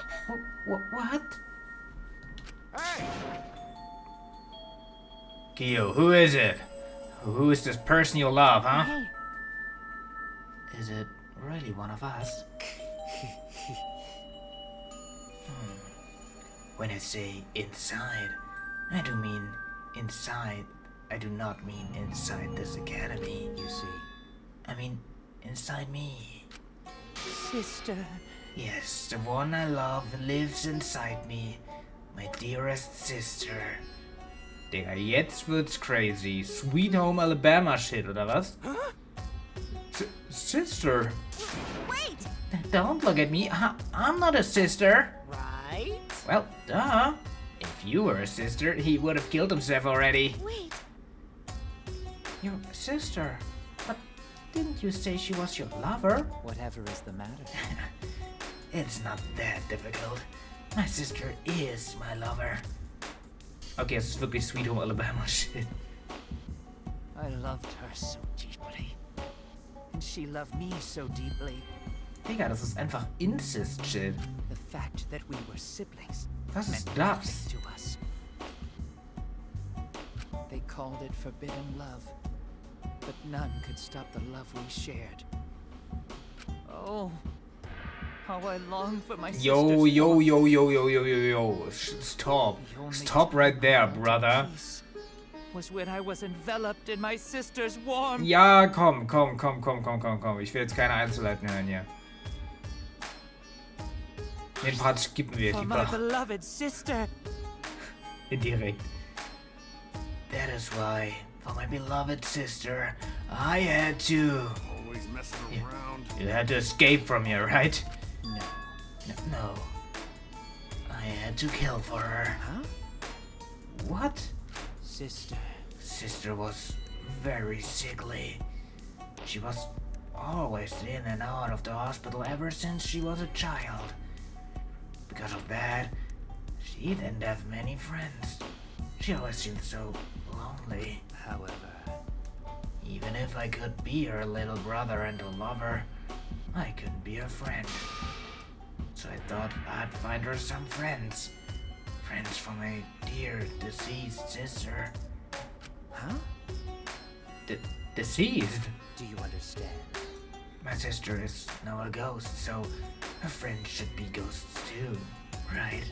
What? Hey! Kyo, who is it? Who is this person you love, huh? Hey, Is it really one of us? When I say inside, I do mean inside. I do not mean inside this academy, you see. I mean inside me. Sister. Yes, the one I love lives inside me. My dearest sister. Digga, jetzt wird's crazy. Sweet Home Alabama shit, oder was? Sister? Wait! Don't look at me. I'm not a sister. Right? Well, duh. If you were a sister, he would have killed himself already. Wait. Your sister? But didn't you say she was your lover? Whatever is the matter. It's not that difficult. My sister is my lover. Okay, es ist wirklich Sweet Home Alabama shit. I loved her so deeply. And she loved me so deeply. Digga, das ist einfach Incest-Shit. The fact that we were siblings Was ist meant das? nothing to us. They called it forbidden love, but none could stop the love we shared. Oh, how I long for my sister's Yo, yo, warmth. yo, yo, yo, yo, yo, yo. Stop. The only Stop time right I there, felt at brother. peace was when I was enveloped in my sister's warmth. Ja, komm. Ich will jetzt keine Einzelheiten hören hier. Den Part skippen wir For my lieber. beloved sister. Indirekt. That is why, for my beloved sister, I had to... Always messing around. You had to escape from here, right? No. No. I had to kill for her. Huh? What? Sister. Sister was very sickly. She was always in and out of the hospital ever since she was a child. Because of that, she didn't have many friends. She always seemed so lonely. However, Even if I could be her little brother and a lover, I couldn't be her friend. So I thought I'd find her some friends. Friends for my dear deceased sister. huh? Deceased? Do you understand? My sister is now a ghost, so her friends should be ghosts too, right?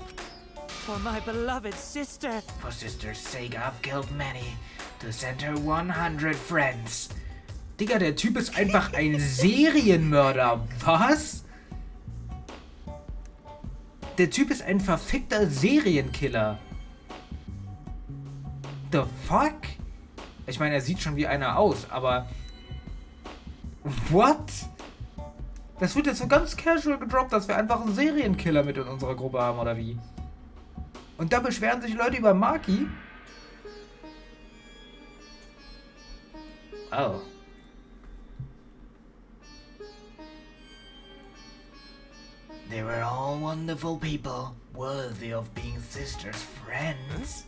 For my beloved sister. For sister's sake, I've killed many to send her 100 friends. Digga, der Typ ist einfach ein Serienmörder. Was? Der Typ ist ein verfickter Serienkiller. The fuck? Ich meine, er sieht schon wie einer aus, aber... What? Das wird jetzt so ganz casual gedroppt, dass wir einfach einen Serienkiller mit in unserer Gruppe haben, oder wie? Und da beschweren sich Leute über Maki? Oh. They were all wonderful people, worthy of being sisters' friends.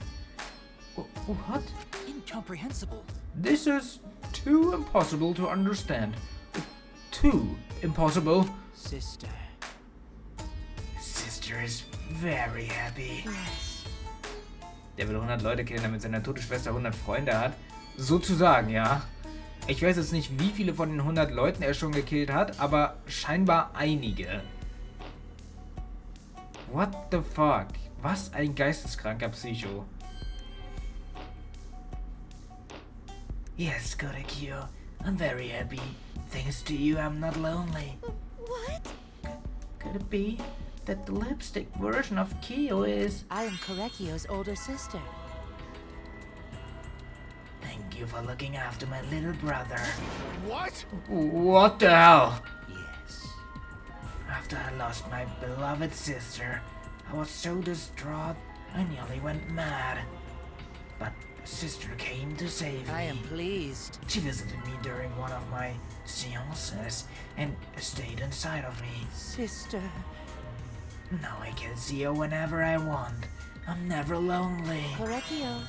What? Incomprehensible. This is too impossible to understand. Too impossible. Sister. Sister is very happy. Der will 100 Leute killen, damit seine tote Schwester 100 Freunde hat. Sozusagen, ja. Ich weiß jetzt nicht, wie viele von den 100 Leuten er schon gekillt hat, aber scheinbar einige. What the fuck? Was ein geisteskranker Psycho. Yes, Korekyo. I'm very happy. Thanks to you, I'm not lonely. What? Could it be that the lipstick version of Kyo is... I am Korekio's older sister. Thank you for looking after my little brother. What? What the hell? Yes. After I lost my beloved sister, I was so distraught I nearly went mad. But sister came to save me. I am pleased. She visited me during one of my seances and stayed inside of me. Sister. Now I can see her whenever I want. I'm never lonely. Korekio.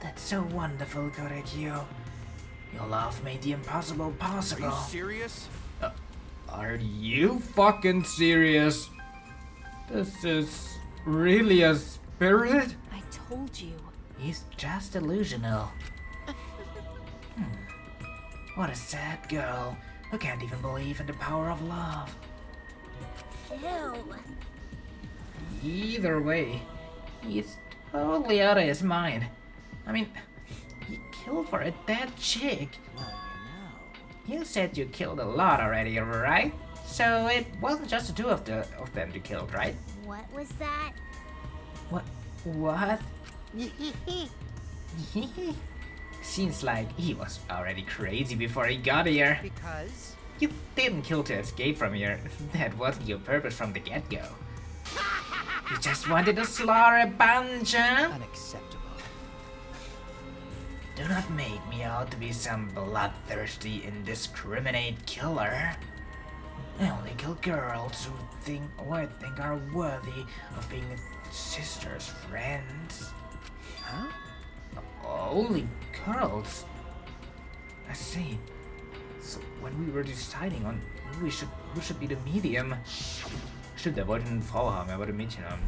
That's so wonderful, Korekyo. Your love made the impossible Are possible. you serious? Are you fucking serious? This is really a spirit? I told you. He's just delusional. What a sad girl who can't even believe in the power of love. Ew. Either way, he's totally out of his mind. I mean, he killed for a dead chick. Well, You said you killed a lot already, right? So it wasn't just the two of them you killed, right? What was that? What? Seems like he was already crazy before he got here. Because? You didn't kill to escape from here. That wasn't your purpose from the get-go. You just wanted to slaughter a bunch, huh? Unacceptable. Do not make me out to be some bloodthirsty, indiscriminate killer. I only kill girls who I think are worthy of being sisters' friends. Huh? Only girls? I see. So when we were deciding on who should be the medium. Stimmt, er wollte eine Frau haben, er wollte ein Mädchen haben.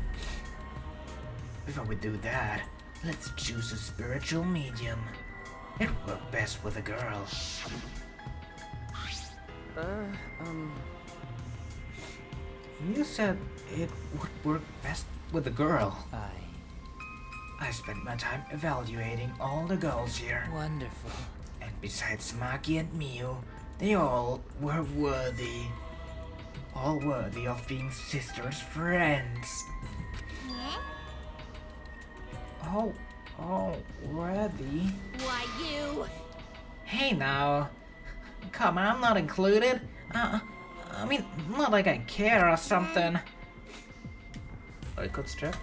Before we do that, let's choose a spiritual medium. It would work best with a girl. You said it would work best with a girl. I spent my time evaluating all the girls here. Wonderful. And besides Maki and Miu, they all were worthy. All worthy of being sisters' friends. Oh, already? Why, you? Hey now. Come on, I'm not included. I mean, not like I care or something. I could strap.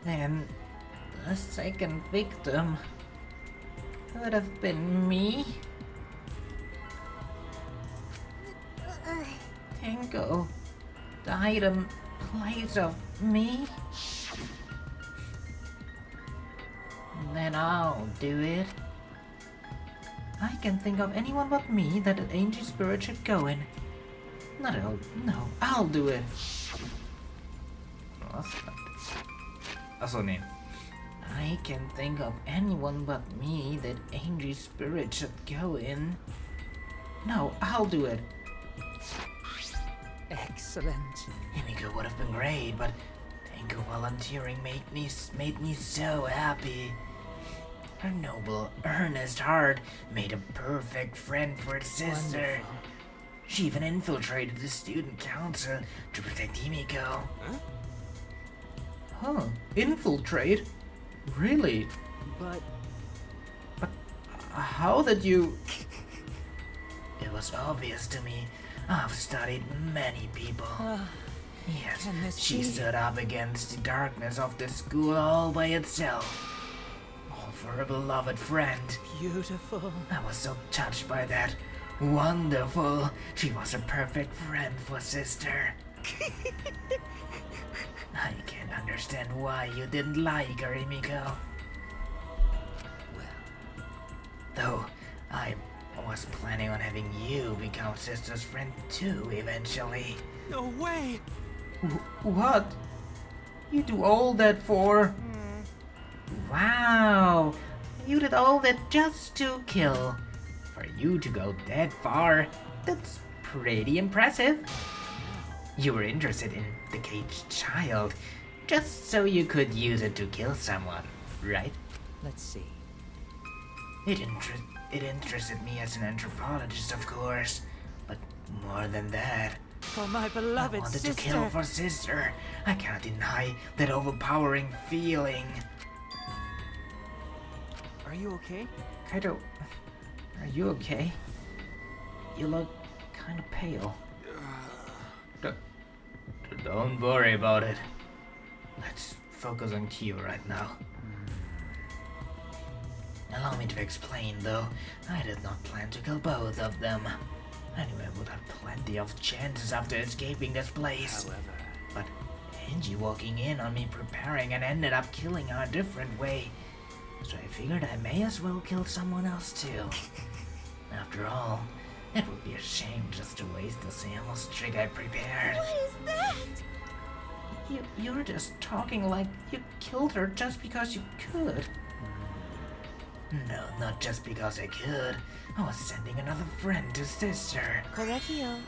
Then the second victim could have been me. Tenko died in place of me. Then I'll do it. I can think of anyone but me that an ancient spirit should go in. I'll do it. Also name. I can think of anyone but me that angry spirit should go in. No, I'll do it. Excellent. Himiko would have been great, but Tenko volunteering made me so happy. Her noble, earnest heart made a perfect friend for her sister. Wonderful. She even infiltrated the student council to protect Himiko. Huh? Infiltrate? Really? But how did you... It was obvious to me. I've studied many people. Yes, she stood up against the darkness of the school all by itself. All for a beloved friend. beautiful. I was so touched by that. Wonderful. She was a perfect friend for sister. I can't understand why you didn't like her, Himiko. Well, though I was planning on having you become sister's friend too eventually. No way! What? You do all that for? Wow! You did all that just to kill. For you to go that far, that's pretty impressive. You were interested in the caged child, just so you could use it to kill someone, right? Let's see. It interested me as an anthropologist, of course, but more than that, For my I beloved wanted sister. to kill for sister. I cannot deny that overpowering feeling. Are you okay? Kaito, are you okay? You look kind of pale. Don't worry about it. Let's focus on Kyo right now. Allow me to explain, though. I did not plan to kill both of them. Anyway, I would have plenty of chances after escaping this place. However, But Angie walking in on me preparing and ended up killing her a different way. So I figured I may as well kill someone else too. After all, it would be a shame just to waste the Samus trick I prepared. What is that? You're just talking like you killed her just because you could. No, not just because I could. I was sending another friend to sister. Correctio.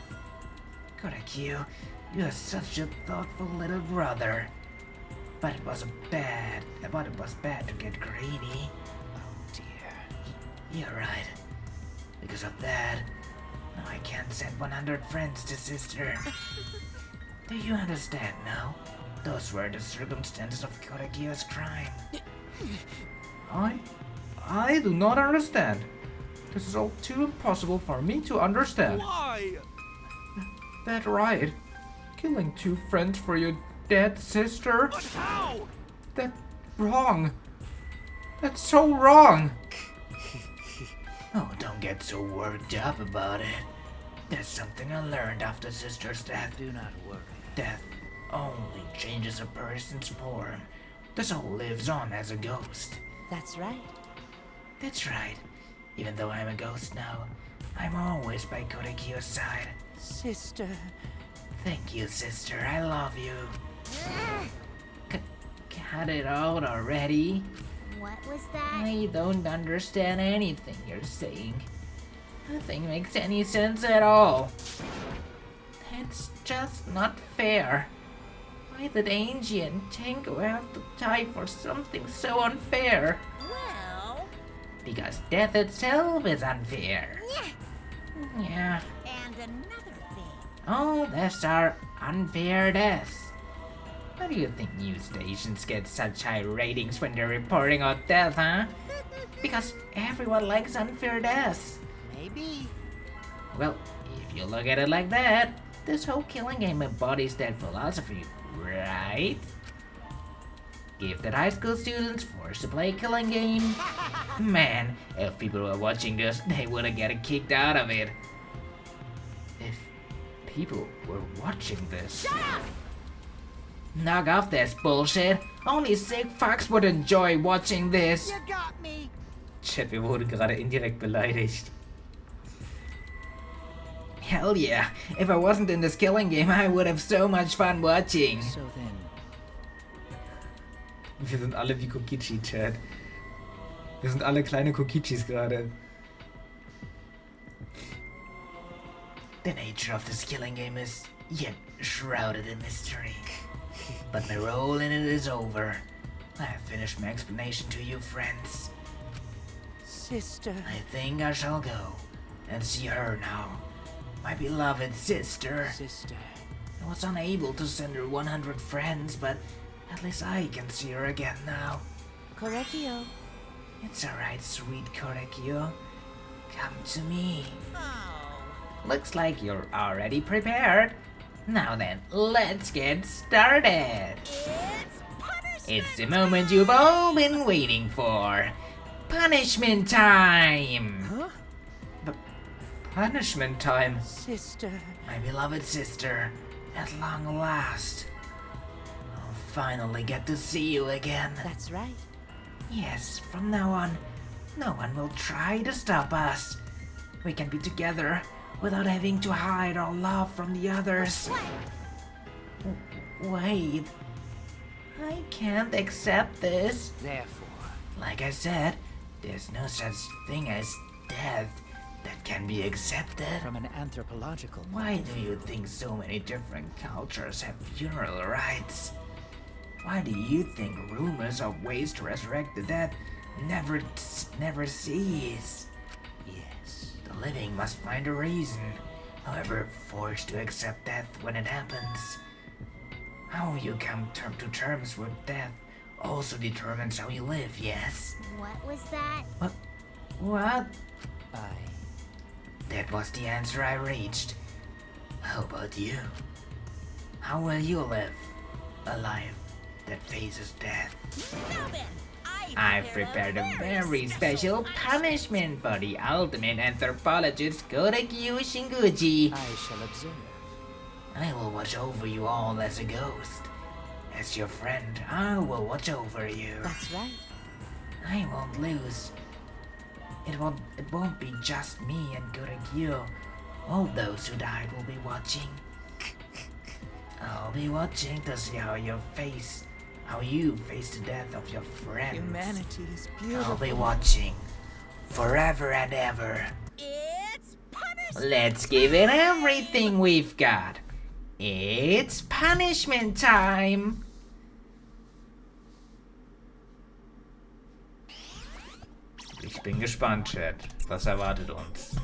Korekyu, you're such a thoughtful little brother. But it was bad to get greedy. oh dear. You're right. Because of that, now I can't send 100 friends to sister. Do you understand now? Those were the circumstances of Korekyu's crime. I do not understand. This is all too impossible for me to understand. Why? That right. Killing 2 friends for your dead sister? But how? That's wrong. That's so wrong. Oh, don't get so worked up about it. There's something I learned after Sister's death. Do not worry. Death only changes a person's form. The soul lives on as a ghost. That's right. That's right. Even though I'm a ghost now, I'm always by Korekyo's side. Sister. Thank you, sister. I love you. Cut it out already. What was that? I don't understand anything you're saying. Nothing makes any sense at all. It's just not fair. Why did Angie and Tango have to die for something so unfair? Well... Because death itself is unfair. Yeah. And another thing. All deaths are unfair deaths. Why do you think news stations get such high ratings when they're reporting on death, huh? Because everyone likes unfair deaths. Maybe. Well, if you look at it like that, this whole killing game embodies that philosophy, right? Gifted high school students forced to play a killing game. Man, if people were watching this, they would have gotten kicked out of it. If people were watching this... Shut up! Knock off this bullshit. Only sick fucks would enjoy watching this. You got me. Chat, wir wurden gerade indirekt beleidigt. Hell yeah. If I wasn't in this killing game, I would have so much fun watching. So then, Wir sind alle wie Kokichi, Chat. Wir sind alle kleine Kokichis gerade. The nature of this killing game is yet shrouded in mystery. But my role in it is over. I have finished my explanation to you, friends. Sister. I think I shall go and see her now. My beloved sister. sister. I was unable to send her 100 friends, but at least I can see her again now. Korekyo. It's alright, sweet Korekyo. Come to me. Oh. Looks like you're already prepared. Now then, let's get started. It's punishment. It's the moment you've all been waiting for. Punishment time! Huh? Punishment time? Sister. My beloved sister, at long last. I'll finally get to see you again. That's right. Yes, from now on, no one will try to stop us. We can be together without having to hide our love from the others. Wait. I can't accept this. Therefore, Like I said, there's no such thing as death that can be accepted. from an anthropological Why do you think so many different cultures have funeral rites? Why do you think rumors of ways to resurrect the dead never cease? Yes. The living must find a reason, however forced to accept death when it happens. How you come to terms with death also determines how you live, yes? What was that? What? I That was the answer I reached. How about you? How will you live a life that faces death? Now then, I've prepared a very special punishment for the ultimate anthropologist Korekyo Shinguchi. I shall observe. I will watch over you all as a ghost. As your friend, I will watch over you. That's right. I won't lose. It won't be just me and Korekyo. All those who died will be watching. I'll be watching to see how you face the death of your friends. Humanity is I'll beautiful. be watching forever and ever. It's punishment. Let's give it everything we've got. It's punishment time. Ich bin gespannt, Chat. Was erwartet uns?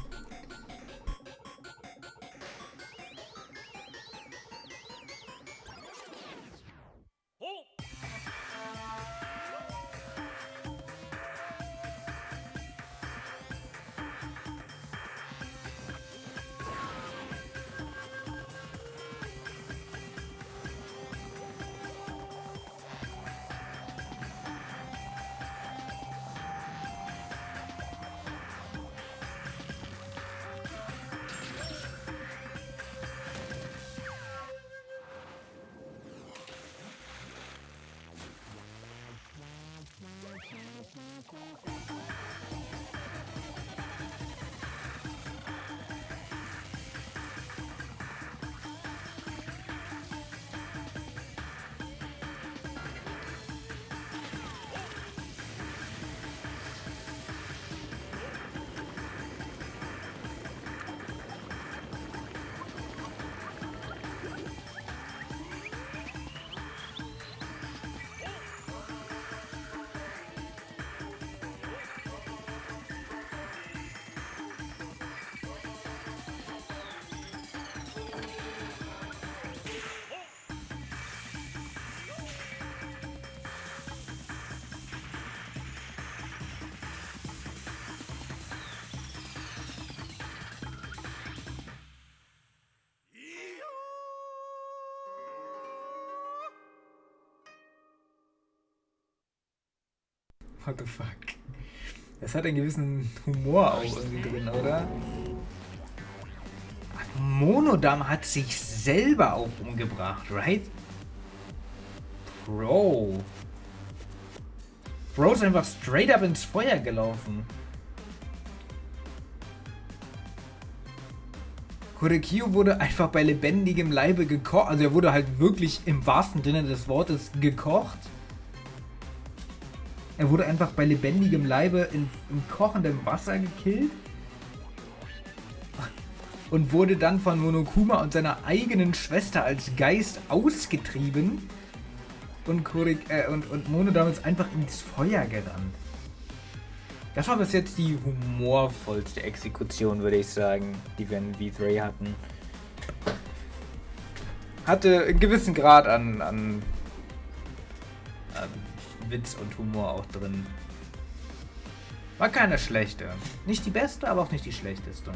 What the fuck? Das hat einen gewissen Humor auch irgendwie drin, oder? Monodam hat sich selber auch umgebracht, right? Bro ist einfach straight up ins Feuer gelaufen. Korekio wurde einfach bei lebendigem Leibe gekocht. Also er wurde halt wirklich im wahrsten Sinne des Wortes gekocht. Er wurde einfach bei lebendigem Leibe in kochendem Wasser gekillt. Und wurde dann von Monokuma und seiner eigenen Schwester als Geist ausgetrieben. Und Monodam ist einfach ins Feuer gerannt. Das war bis jetzt die humorvollste Exekution, würde ich sagen, die wir in V3 hatten. Hatte einen gewissen Grad an Witz und Humor auch drin. War keine schlechte. Nicht die beste, aber auch nicht die schlechteste.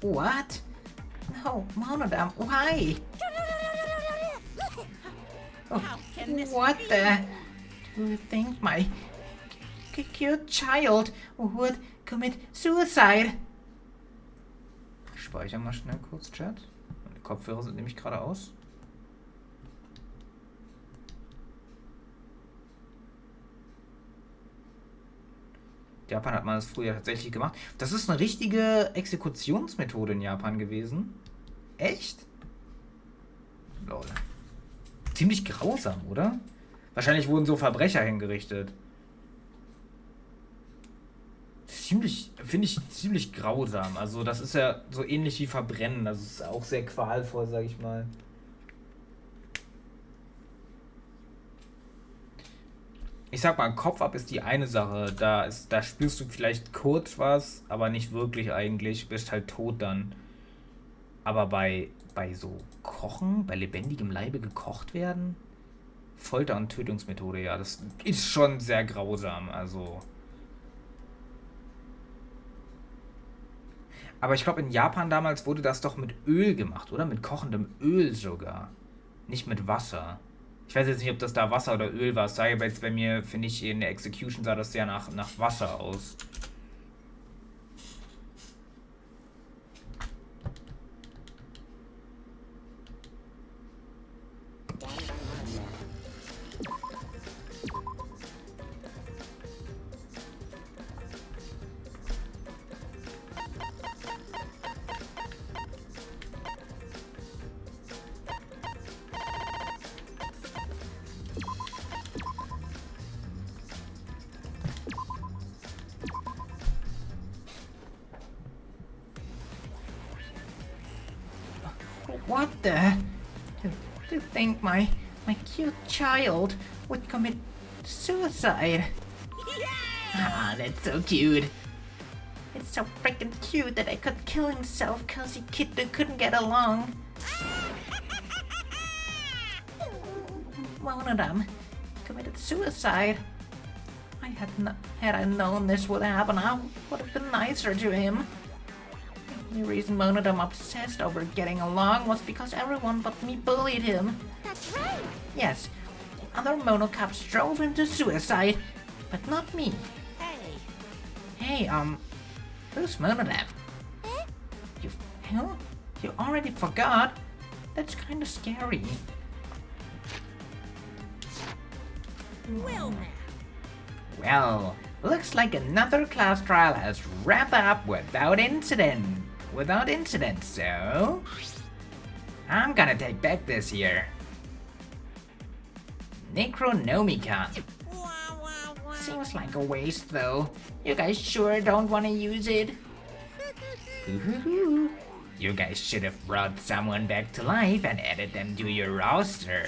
What? No, Monodam, why? Oh, what the? Do you think my cute child would commit suicide? Ich speichere mal schnell kurz, Chat. Meine Kopfhörer sind nämlich gerade aus. Japan hat man das früher tatsächlich gemacht. Das ist eine richtige Exekutionsmethode in Japan gewesen. Echt? Lol. Ziemlich grausam, oder? Wahrscheinlich wurden so Verbrecher hingerichtet. Finde ich ziemlich grausam. Also das ist ja so ähnlich wie Verbrennen. Das ist auch sehr qualvoll, sag ich mal. Ich sag mal, Kopf ab ist die eine Sache. Da spürst du vielleicht kurz was, aber nicht wirklich eigentlich. Bist halt tot dann. Aber bei so Kochen, bei lebendigem Leibe gekocht werden, Folter- und Tötungsmethode, ja, das ist schon sehr grausam, also. Aber ich glaube, in Japan damals wurde das doch mit Öl gemacht, oder? Mit kochendem Öl sogar. Nicht mit Wasser. Ich weiß jetzt nicht, ob das da Wasser oder Öl war. Es sah jetzt bei mir, finde ich, in der Execution sah das sehr nach Wasser aus. What the? To think my cute child would commit suicide. Ah, that's so cute. It's so freaking cute that I could kill himself cause he couldn't get along. Monodam committed suicide. Had I known this would happen, I would have been nicer to him. The reason Monodam obsessed over getting along was because everyone but me bullied him. That's right. Yes, other Monocaps drove him to suicide, but not me. Hey, who's Monodam? You already forgot? That's kinda scary. Well, Well, looks like another class trial has wrapped up without incident. So I'm gonna take back this here. Necronomicon. Seems like a waste though. You guys sure don't want to use it? You guys should have brought someone back to life and added them to your roster.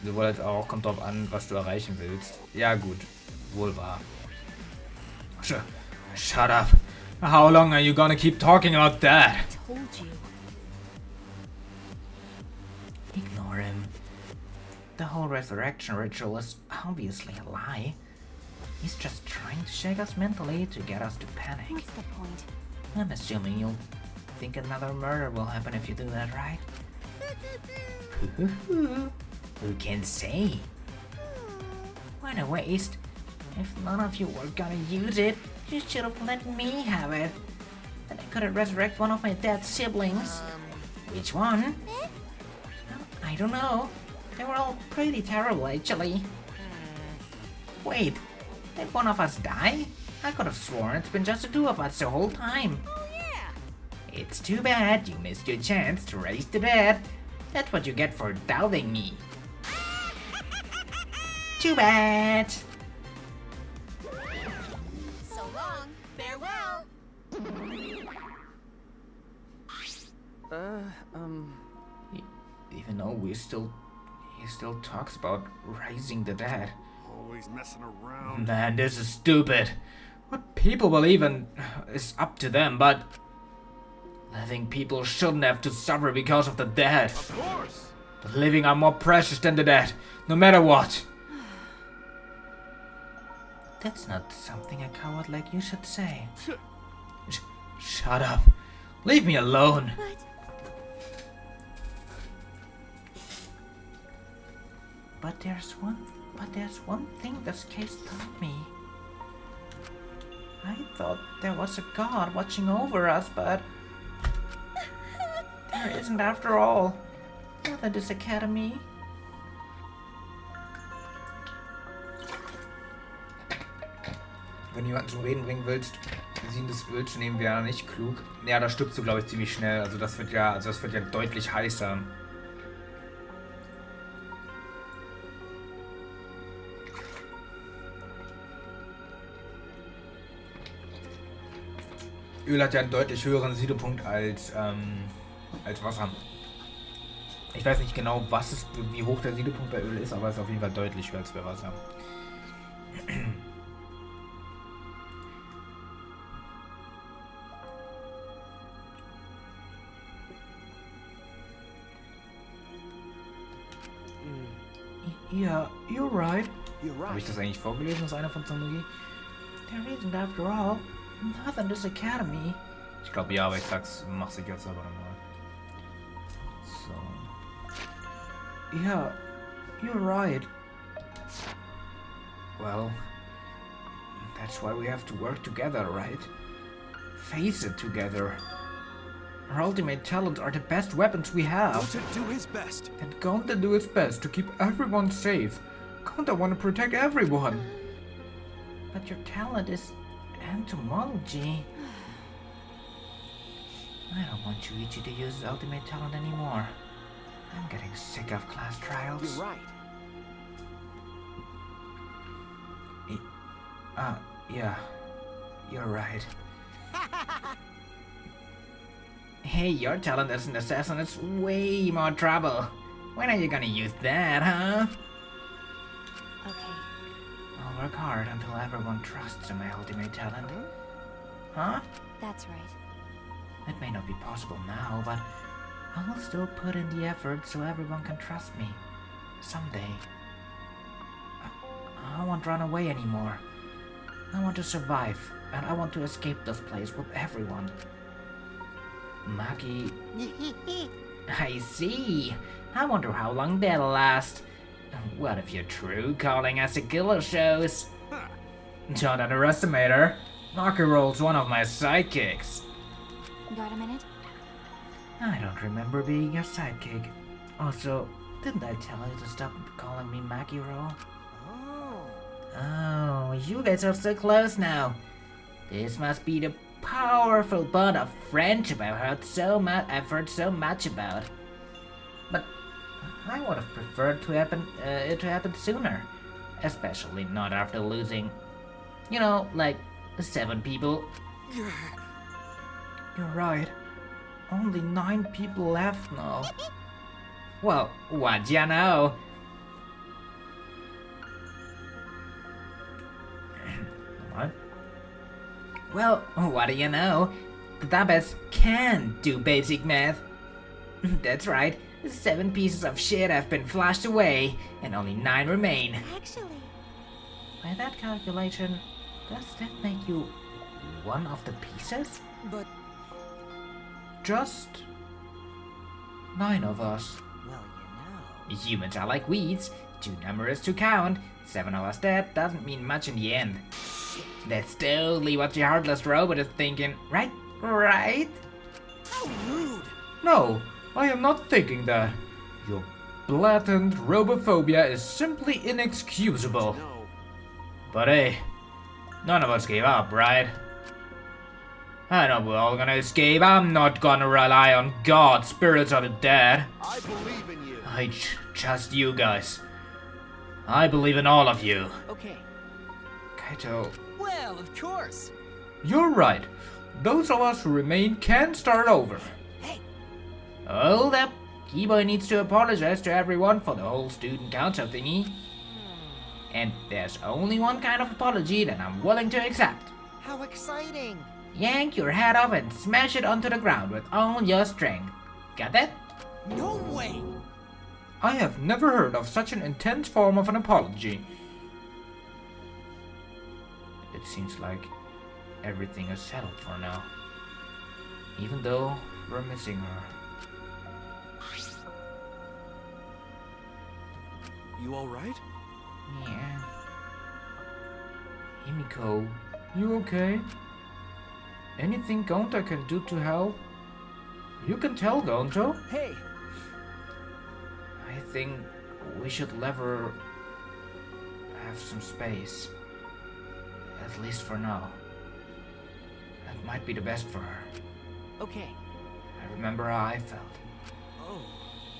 Sowohl als auch, kommt drauf an, was du erreichen willst. Ja gut, wohl wahr. Shut up. How long are you gonna keep talking about that? I told you. Ignore him. The whole resurrection ritual is obviously a lie. He's just trying to shake us mentally to get us to panic. What's the point? I'm assuming you'll think another murder will happen if you do that, right? Who can say? What a waste. If none of you were gonna use it, you should have let me have it. Then I could have resurrected one of my dead siblings. Which one? I don't know. They were all pretty terrible, actually. Wait, did one of us die? I could have sworn it's been just the two of us the whole time. Oh, yeah. It's too bad you missed your chance to raise the dead. That's what you get for doubting me. Too bad. So long. Farewell. Even though he still talks about raising the dead. Always messing around. Man, this is stupid. What people believe in is up to them, but living people shouldn't have to suffer because of the dead. Of course. The living are more precious than the dead, no matter what. That's not something a coward like you should say. Shut up. Leave me alone. But there's one thing this case taught me. I thought there was a god watching over us, but there isn't after all. Not at this academy. Wenn du jemanden zum Reden bringen willst, besientes Öl zu nehmen, wäre nicht klug. Ja, da stirbst du, glaube ich, ziemlich schnell. Also das wird ja deutlich heißer. Öl hat ja einen deutlich höheren Siedepunkt als Wasser. Ich weiß nicht genau, wie hoch der Siedepunkt bei Öl ist, aber es ist auf jeden Fall deutlich höher als bei Wasser. Yeah, you're right. Habe ich das eigentlich vorgelesen, das einer von Zombie? There isn't after all nothing this academy. Ich glaube ja, aber ich mach's jetzt aber nochmal. So. Yeah, you're right. Well, that's why we have to work together, right? Face it together. Our ultimate talents are the best weapons we have. Gonta do his best. And Gonta do his best to keep everyone safe. Gonta want to protect everyone. But your talent is entomology. I don't want Yuichi to use his ultimate talent anymore. I'm getting sick of class trials. You're right. Yeah. You're right. Hey, your talent as an assassin is way more trouble. When are you gonna use that, huh? Okay. I'll work hard until everyone trusts in my ultimate talent. Huh? That's right. It may not be possible now, but I'll still put in the effort so everyone can trust me. Someday. I won't run away anymore. I want to survive, and I want to escape this place with everyone. Maki. I see. I wonder how long that'll last. What if you're true calling us a killer shows? Don't underestimate her. Maki rolls one of my sidekicks. Got a minute? I don't remember being your sidekick. Also, didn't I tell you to stop calling me Makiro? Oh, you guys are so close now. This must be the powerful bond of friendship I've heard so much about. But I would have preferred it to happen sooner, especially not after losing, like 7 people. You're right. Only 9 people left now. Well, what do you know? What? Well, what do you know? The Dabas can do basic math. That's right. 7 pieces of shit have been flushed away, and only 9 remain. Actually... By that calculation, does that make you one of the pieces? But just 9 of us. Well, you know. Humans are like weeds, too numerous to count. 7 of us dead doesn't mean much in the end. That's totally what the heartless robot is thinking, right? Right? How rude! No, I am not thinking that. Your blatant robophobia is simply inexcusable. No. But hey, none of us gave up, right? I know we're all gonna escape. I'm not gonna rely on God, spirits of the dead. I believe in you. I trust you guys. I believe in all of you. Okay. Kaito, Well, of course. you're right. Those of us who remain can start over. Hey. Hold up. Keyboy needs to apologize to everyone for the whole student council thingy. And there's only one kind of apology that I'm willing to accept. How exciting! Yank your head off and smash it onto the ground with all your strength. Got that? No way! I have never heard of such an intense form of an apology. It seems like everything is settled for now. Even though we're missing her. You alright? Yeah. Himiko, you okay? Anything Gonta can do to help? You can tell Gonto. Hey! I think we should let her have some space. At least for now. That might be the best for her. Okay. I remember how I felt. Oh.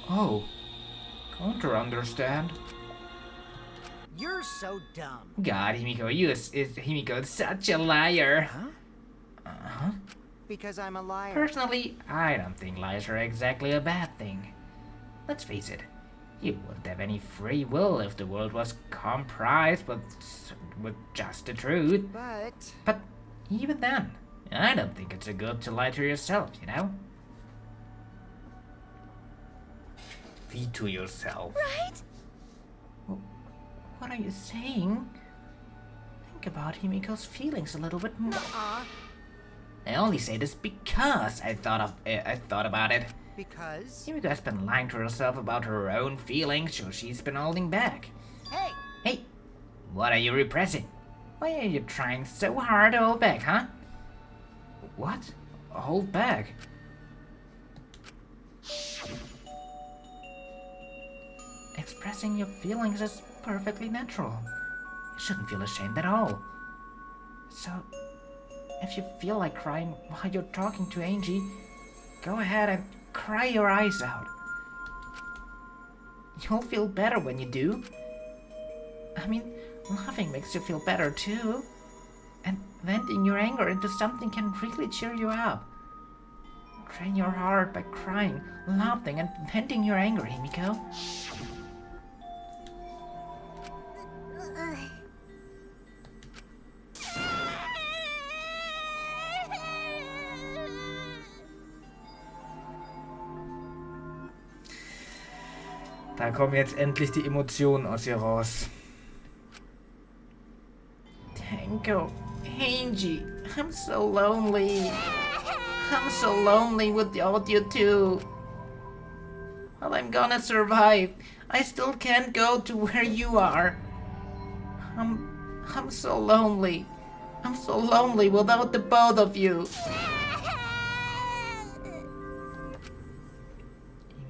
Oh, Gonta understand. You're so dumb. God, Himiko, Himiko is such a liar. Huh? Uh-huh. Because I'm a liar. Personally, I don't think lies are exactly a bad thing. Let's face it, you wouldn't have any free will if the world was comprised with just the truth. But even then, I don't think it's a good to lie to yourself, you know? Be to yourself. Right? What are you saying? Think about Himiko's feelings a little bit more. I only say this because I thought about it. Because? Himiko has been lying to herself about her own feelings, so she's been holding back. Hey! Hey, what are you repressing? Why are you trying so hard to hold back, huh? What? Hold back? Expressing your feelings is perfectly natural. You shouldn't feel ashamed at all. So, if you feel like crying while you're talking to Angie, go ahead and cry your eyes out. You'll feel better when you do. I mean, laughing makes you feel better too. And venting your anger into something can really cheer you up. Train your heart by crying, laughing, and venting your anger, Himiko. Da kommen jetzt endlich die Emotionen aus ihr raus. Tango, Angie, I'm so lonely. I'm so lonely without you too. Well, I'm gonna survive. I still can't go to where you are. I'm so lonely. I'm so lonely without the both of you.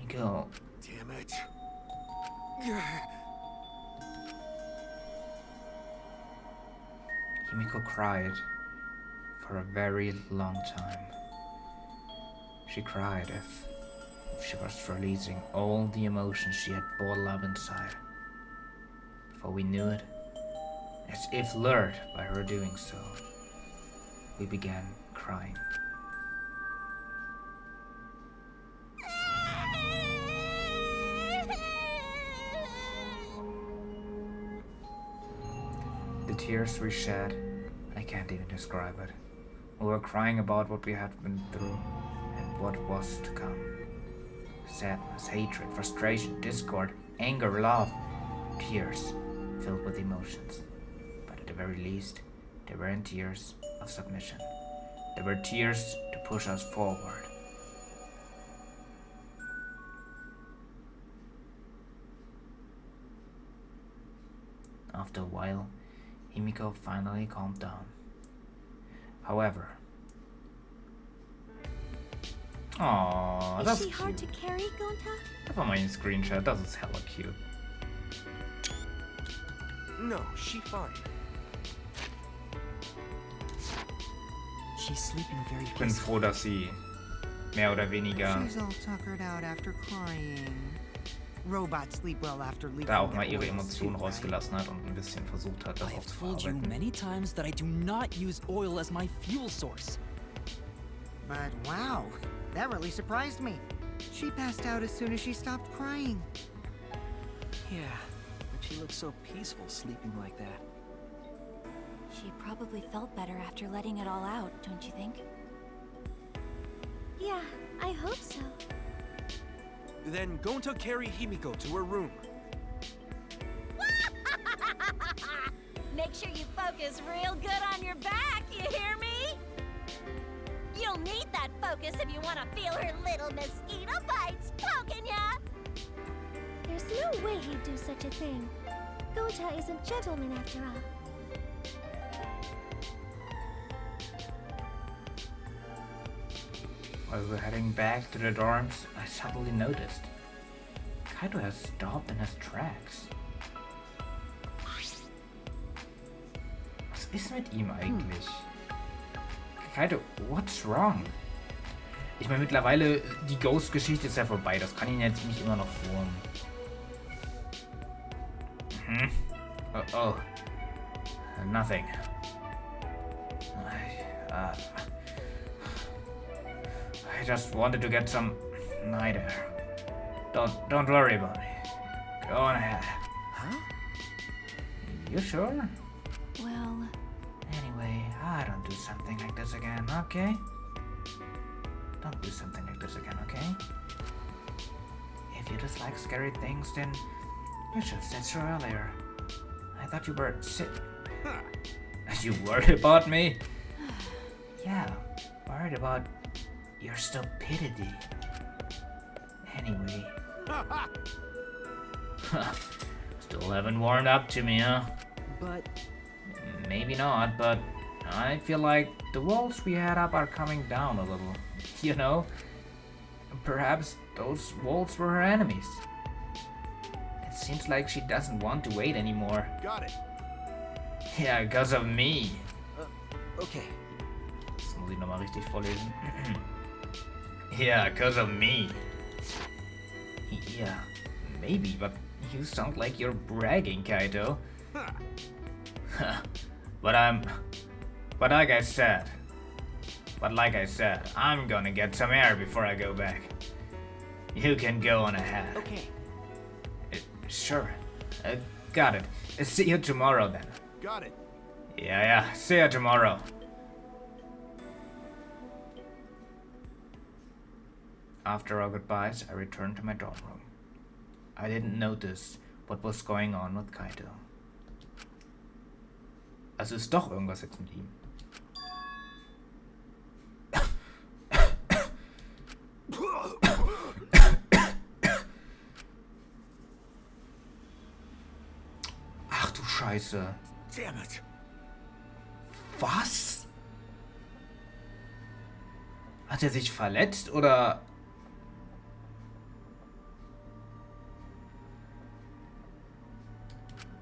Himiko. Damn it. Himiko cried for a very long time. She cried if she was releasing all the emotions she had bottled up inside. Before we knew it, as if lured by her doing so, we began crying. The tears we shed, I can't even describe it. We were crying about what we had been through and what was to come. Sadness, hatred, frustration, discord, anger, love, tears filled with emotions. But at the very least, they weren't tears of submission. They were tears to push us forward. After a while, Himiko finally calmed down. However... Aww, that's Is she hard to cute. carry, Gonta? Das war mal ein Screenshot, das ist hella cute. No, she fine. She's sleeping very Ich bin peacefully. froh, dass sie mehr oder weniger She's all tuckered out after crying. Robots sleep well after leaving da auch their mal ihre oils Emotionen too, right? rausgelassen hat und ein bisschen versucht hat, I darauf have zu told you verarbeiten. many times that I do not use oil as my fuel source. But wow, that really surprised me. She passed out as soon as she stopped crying. Yeah, but she looks so peaceful sleeping like that. She probably felt better after letting it all out, don't you think? Yeah, I hope so. Then Gonta carry Himiko to her room. Make sure you focus real good on your back, you hear me? You'll need that focus if you want to feel her little mosquito bites poking ya! There's no way he'd do such a thing. Gonta is a gentleman after all. As we're heading back to the dorms, I suddenly noticed Kaito has stopped in his tracks. Was ist mit ihm eigentlich? Kaito, what's wrong? Ich meine, mittlerweile, die Ghost-Geschichte ist ja vorbei. Das kann ihn jetzt nicht immer noch wurmen. Oh. Nothing. I just wanted to get some night air. Don't worry about me. Go on ahead. Huh? You sure? Well, Anyway, I don't do something like this again, okay? Don't do something like this again, okay? If you dislike scary things, then you should have said so earlier. I thought you were sick. You worried about me? Yeah, worried about your stupidity. Anyway. Still haven't warmed up to me, huh? But Maybe not, but I feel like the walls we had up are coming down a little. You know? Perhaps those walls were her enemies. It seems like she doesn't want to wait anymore. Got it. Yeah, because of me. okay. Das muss ich nochmal richtig vorlesen. Yeah, because of me. Yeah, maybe, but you sound like you're bragging, Kaito. But like I said, I'm gonna get some air before I go back. You can go on ahead. Okay. Sure. Got it. See you tomorrow then. Got it. Yeah, see you tomorrow. After our goodbyes, I returned to my dorm room. I didn't notice what was going on with Kaito. Also ist doch irgendwas jetzt mit ihm. Ach du Scheiße. Damn it. Was? Hat er sich verletzt oder?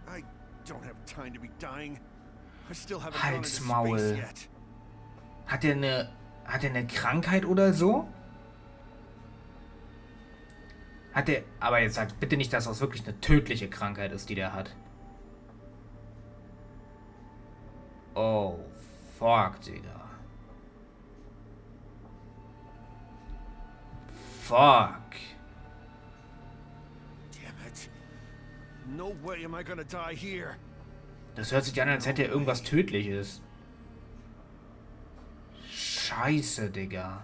I don't have time to be dying. I still haven't gone into Halt's space Maul. yet. Hat er eine Krankheit oder so? Hat er, aber jetzt sagt bitte nicht, dass das wirklich eine tödliche Krankheit ist, die der hat. Oh, fuck, Digga. Fuck. Damn it. No way am I gonna die here. Das hört sich an, als hätte er irgendwas Tödliches. Scheiße, Digga.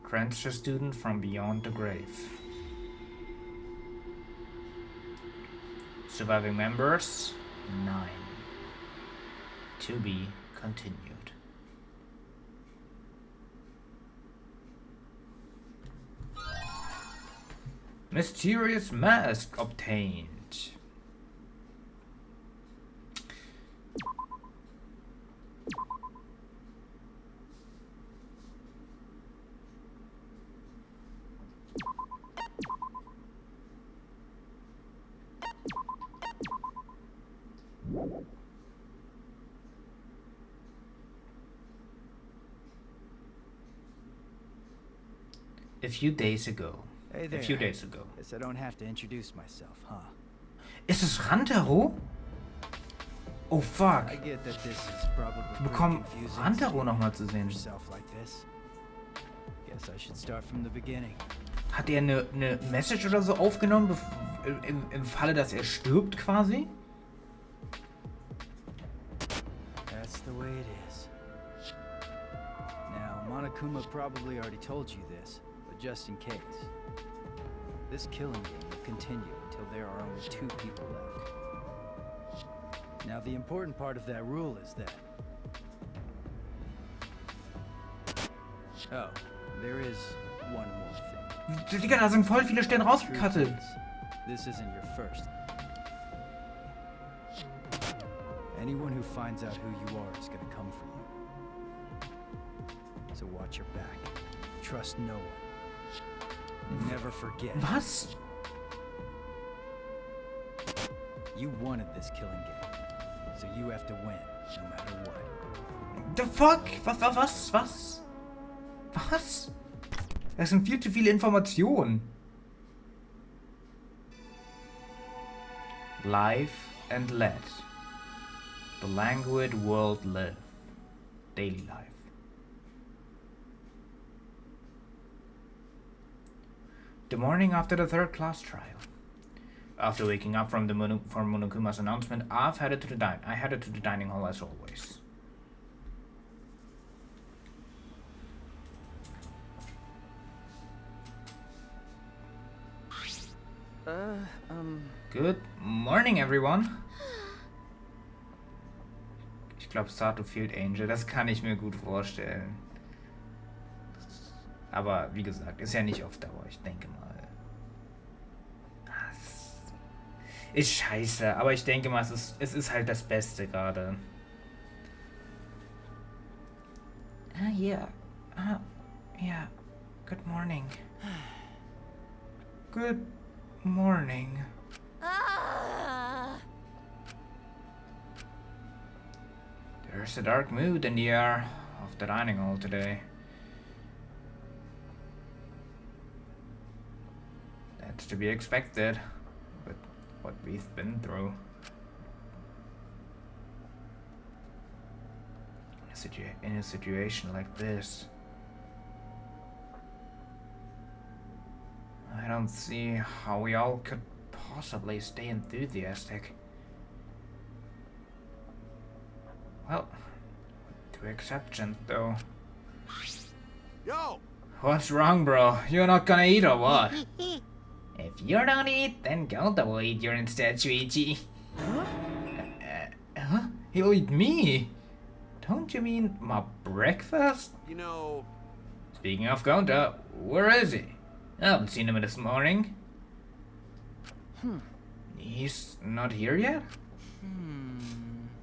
Transfer student from beyond the grave. Surviving members 9. To be continued. Mysterious mask obtained. A few days ago. Hey there. A few days ago. Guess I don't have to introduce myself, huh? Ist es Rantaro? Oh fuck. I get that this is probably Wir bekommen pretty confusing Rantaro nochmal zu sehen. yourself like this. Guess I should start from the beginning. Hat er eine Message oder so aufgenommen, im Falle, dass er stirbt quasi? That's the way it is. Now, Monokuma probably already told you this, but just in case. This killing game will continue until there are only 2 people left. Now, the important part of that rule is that... Oh, there is one more thing. Digga, da sind voll viele Stellen rausgekattet. This isn't your first. Anyone who finds out who you are is gonna come for you. So watch your back. Trust no one. And never forget. Was? You wanted this killing game. So you have to win, no matter what. The fuck? Was? Das sind viel zu viele Informationen. Live and let the languid world live. Daily life. The morning after the 3rd class trial. After waking up from Monokuma's announcement, I headed to the dining hall as always. Good morning, everyone. Ich glaube, Sato fehlt Angel. Das kann ich mir gut vorstellen. Aber wie gesagt, ist ja nicht auf Dauer. Ich denke mal. Das ist scheiße. Aber ich denke mal, es ist halt das Beste gerade. Yeah. Yeah. Good morning. Good morning. There's a dark mood in the air of the dining hall today. That's to be expected with what we've been through. In a situation like this, I don't see how we all could possibly stay enthusiastic. Well, two exceptions though. Yo! What's wrong, bro? You're not gonna eat or what? If you don't eat, then Gonta will eat you instead, Shuichi. Huh? He'll eat me? Don't you mean my breakfast? You know... Speaking of Gonta, where is he? I haven't seen him this morning. He's not here yet?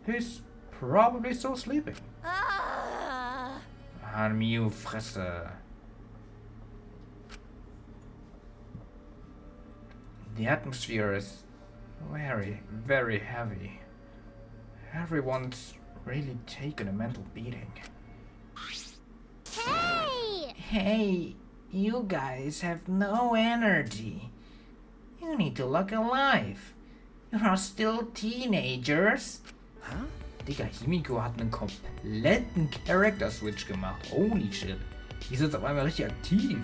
He's probably still sleeping. Mio Fresse. The atmosphere is very, very heavy. Everyone's really taken a mental beating. Hey! Hey, you guys have no energy. You need to look alive. You are still teenagers. Huh? Digga, Himiko hat einen kompletten Character-Switch gemacht. Holy shit. Die ist jetzt auf einmal richtig aktiv.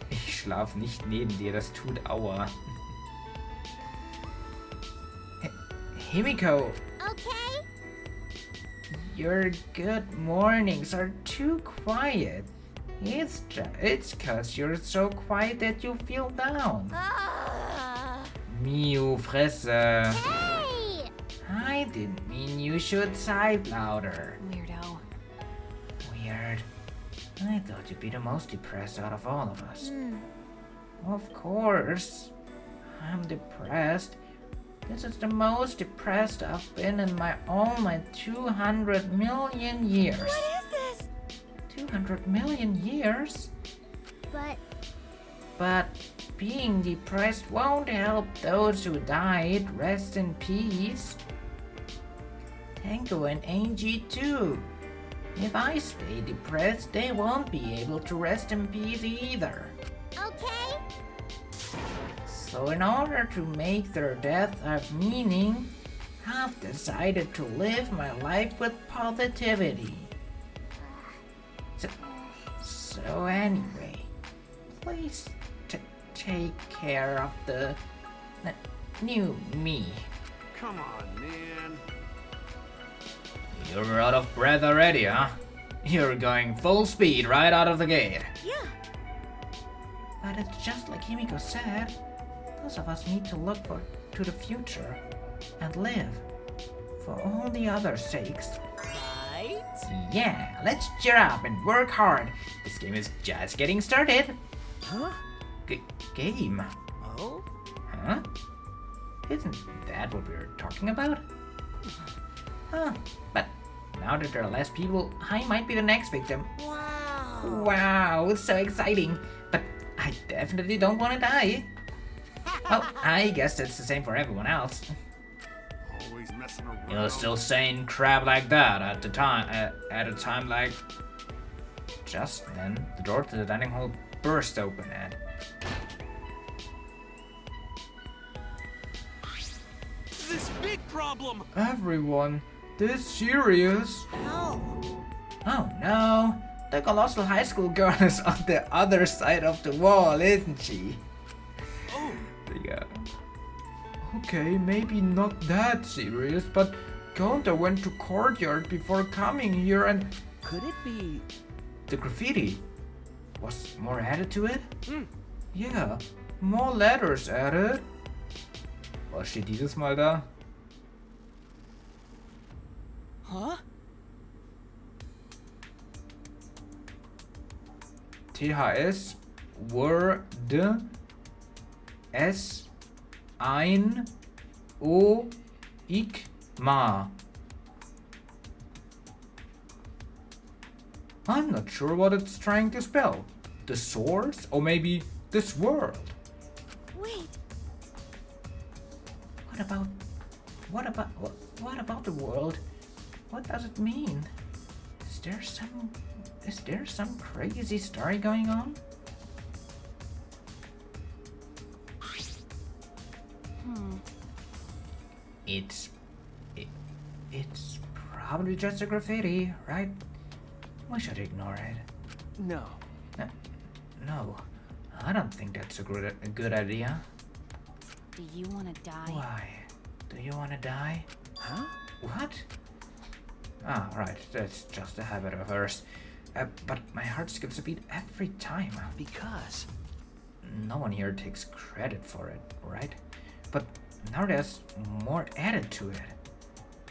Ich schlaf nicht neben dir, das tut aua. Himiko! Okay? Your good mornings are too quiet. It's cause you're so quiet that you feel down. Mio Fresse. Hey! I didn't mean you should sigh louder. Weirdo. Weird. I thought you'd be the most depressed out of all of us. Of course. I'm depressed. This is the most depressed I've been in all my 200 million years. What is this? 200 million years? But being depressed won't help those who died rest in peace. Tenko and Angie too. If I stay depressed, they won't be able to rest in peace either. Okay. So in order to make their death have meaning, I've decided to live my life with positivity. So anyway, please take care of the new me. Come on, man. You're out of breath already, huh? You're going full speed right out of the gate. Yeah. But it's just like Himiko said. Those of us need to look to the future and live for all the others' sakes. Right? Yeah, let's cheer up and work hard. This game is just getting started. Huh? Game? Oh? Huh? Isn't that what we were talking about? Huh, but now that there are less people, I might be the next victim. Wow. Wow, so exciting. But I definitely don't want to die. Well, I guess that's the same for everyone else. Always messing around. You're still saying crap like that at a time like... Just then, the door to the dining hall burst open and... This big problem! Everyone, this serious? No. Oh no, the colossal high school girl is on the other side of the wall, isn't she? Oh, Yeah. Okay, maybe not that serious, but Gonta went to courtyard before coming here and Could it be... the graffiti was more added to it? Yeah, more letters added. Was steht dieses Mal da? Huh? THS wurde es ein Oigma. I'm not sure what it's trying to spell. The source? Or maybe this world? Wait, What about the world? What does it mean? Is there some crazy story going on? It's probably just a graffiti, right? We should ignore it. No. No, I don't think that's a good idea. do you want to die? Why? Do you want to die? Huh? What? Ah, right, that's just a habit of hers. But my heart skips a beat every time. Because... No one here takes credit for it, right? But now there's more added to it.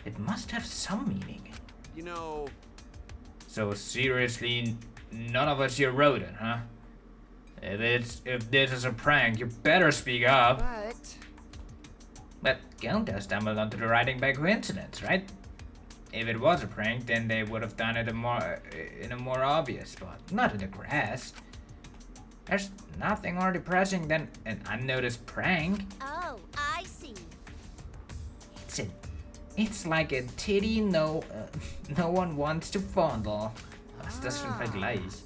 It must have some meaning. you know, So seriously, none of us here wrote it, huh? If this is a prank, you better speak up. But Gonta stumbled onto the writing by coincidence, right? If it was a prank, then they would have done it in a more obvious spot, not in the grass. There's nothing more depressing than an unnoticed prank. Oh, I see. It's like a titty no one wants to fondle. Was das schon Vergleich?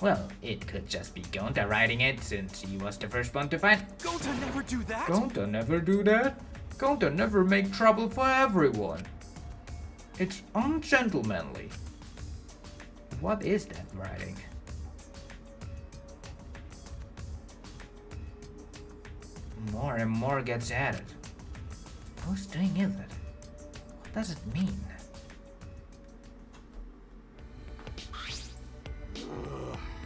Well, it could just be Gonta writing it, since he was the first one to find. Gonta never do that. Gonta never do that. Gonta never make trouble for everyone. It's ungentlemanly. What is that writing? More and more gets added. Whose thing is it? What does it mean?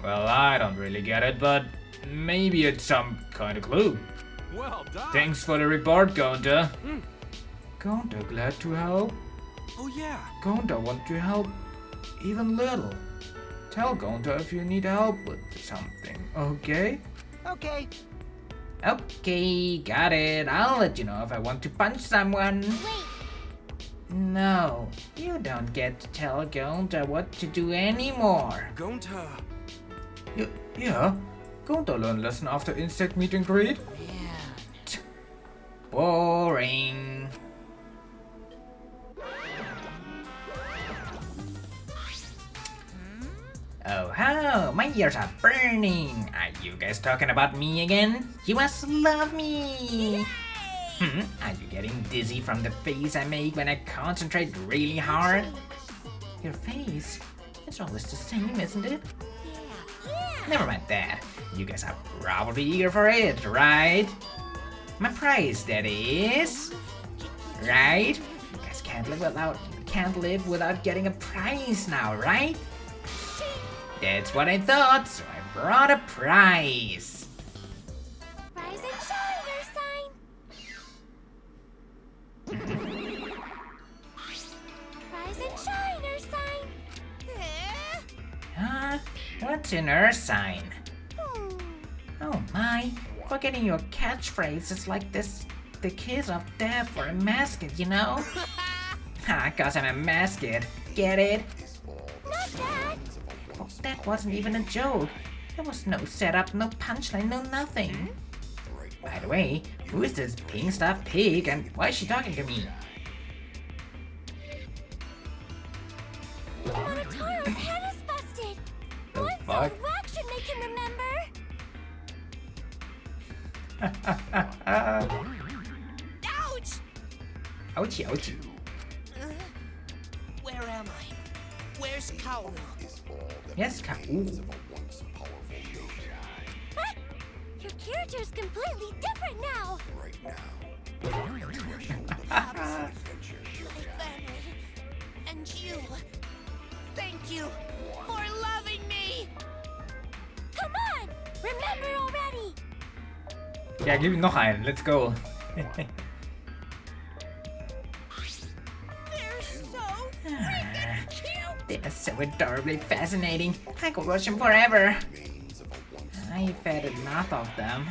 Well, I don't really get it, but maybe it's some kind of clue. Well done. Thanks for the report, Gonta. Gonta glad to help. Oh yeah. Gonta want to help even little. tell Gonta if you need help with something, okay? Okay. Okay, got it. I'll let you know if I want to punch someone. Wait, No, you don't get to tell Gonta what to do anymore. Gonta. Yeah, Gonta learned lesson after insect meet and greet. Boring. Oh ho, my ears are burning. Are you guys talking about me again? You must love me. Are you getting dizzy from the face I make when I concentrate really hard? Your face? It's always the same, isn't it? Never mind that. You guys are probably eager for it, right? My prize, that is. Right? You guys can't live without getting a prize now, right? That's what I thought, so I brought a prize. rise and shine, Earth sign. Rise and shine, Earth sign. Huh? What's an earth sign? Oh my, forgetting your catchphrase is like this, the kiss of death for a mascot, you know? Ha, cause I'm a mascot, get it? Not that. Oh, that wasn't even a joke. There was no setup, no punchline, no nothing. By the way, who is this pink stuffed pig and why is she talking to me? Monotaro's head is busted. The One fuck? fell whack should make him remember. Ouch! Ouchie, ouchie. Where am I? Where's Kaoru? Yes, ooh. What? Your character's completely different now. My family. And you. Thank you for loving me! Come on, remember already. Ja, gib ihm noch einen, let's go. They're so cute! They are so adorably fascinating. I could watch them forever. I've had enough of them.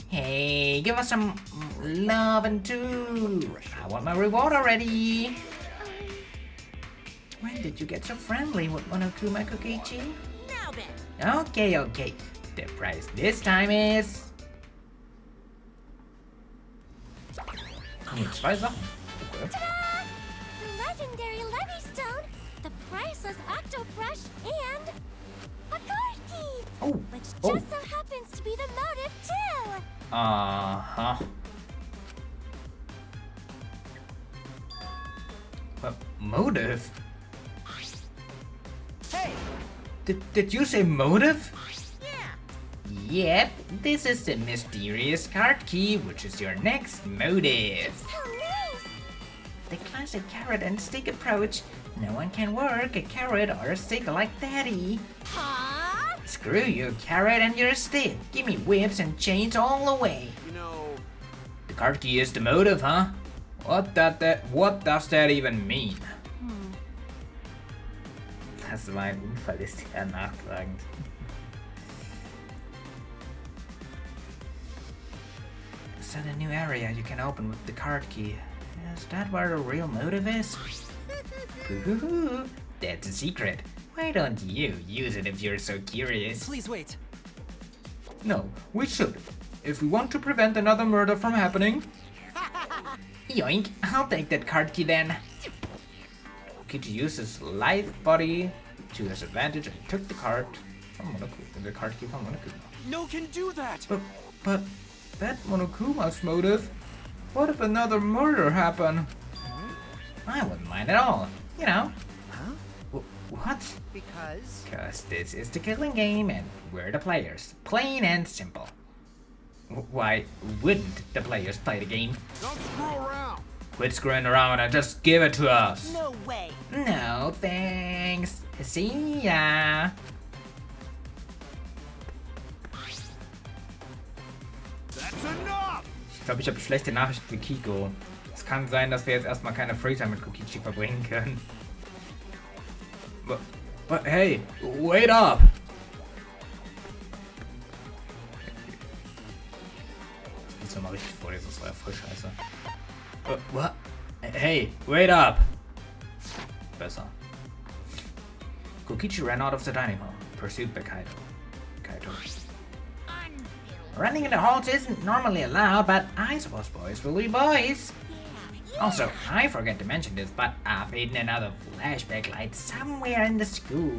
Hey, give us some love and too. I want my reward already. When did you get so friendly with Monokuma Kokichi? Now then. Okay. The prize this time is... Zwei Sachen. Okay. Ta-da! The legendary Levy Stone, the priceless Octo Brush, and a card key, Oh, which just oh. so happens to be the motive too. Uh-huh. What motive? Hey! Did you say motive? Yeah. Yep, this is the mysterious card key, which is your next motive. How nice! The classic carrot and stick approach. No one can work a carrot or a stick like Daddy. Huh? Screw your carrot and your stick. Give me whips and chains all the way. You know, The card key is the motive, huh? What does that even mean? Das war ein Unfall, ist ja nachtragend. Is that a new area you can open with the card key? Is that where the real motive is? Ooh, that's a secret. Why don't you use it if you're so curious? Please wait. No, we should. If we want to prevent another murder from happening. Yoink, I'll take that card key then. Kokichi used his life body to his advantage and took the card from Monokuma. The card key from Monokuma. no can do that. But that Monokuma's motive. What if another murder happened? I wouldn't mind at all. You know. Huh? What? Because... Cause this is the killing game and we're the players. Plain and simple. Why wouldn't the players play the game? Don't screw around. Quit screwing around and just give it to us. No way. No, thanks. See ya. That's enough. Ich glaube, ich habe schlechte Nachrichten für Kiko. Es kann sein, dass wir jetzt erstmal keine Freetime mit Kokichi verbringen können. But hey, wait up! Jetzt mal richtig vor, dieses war ja voll scheiße. What? Hey, wait up! Besser. Kokichi ran out of the dining hall, pursued by Kaito. Running in the halls isn't normally allowed, but I suppose boys will be boys. Also, I forgot to mention this, but I've hidden another flashback light somewhere in the school.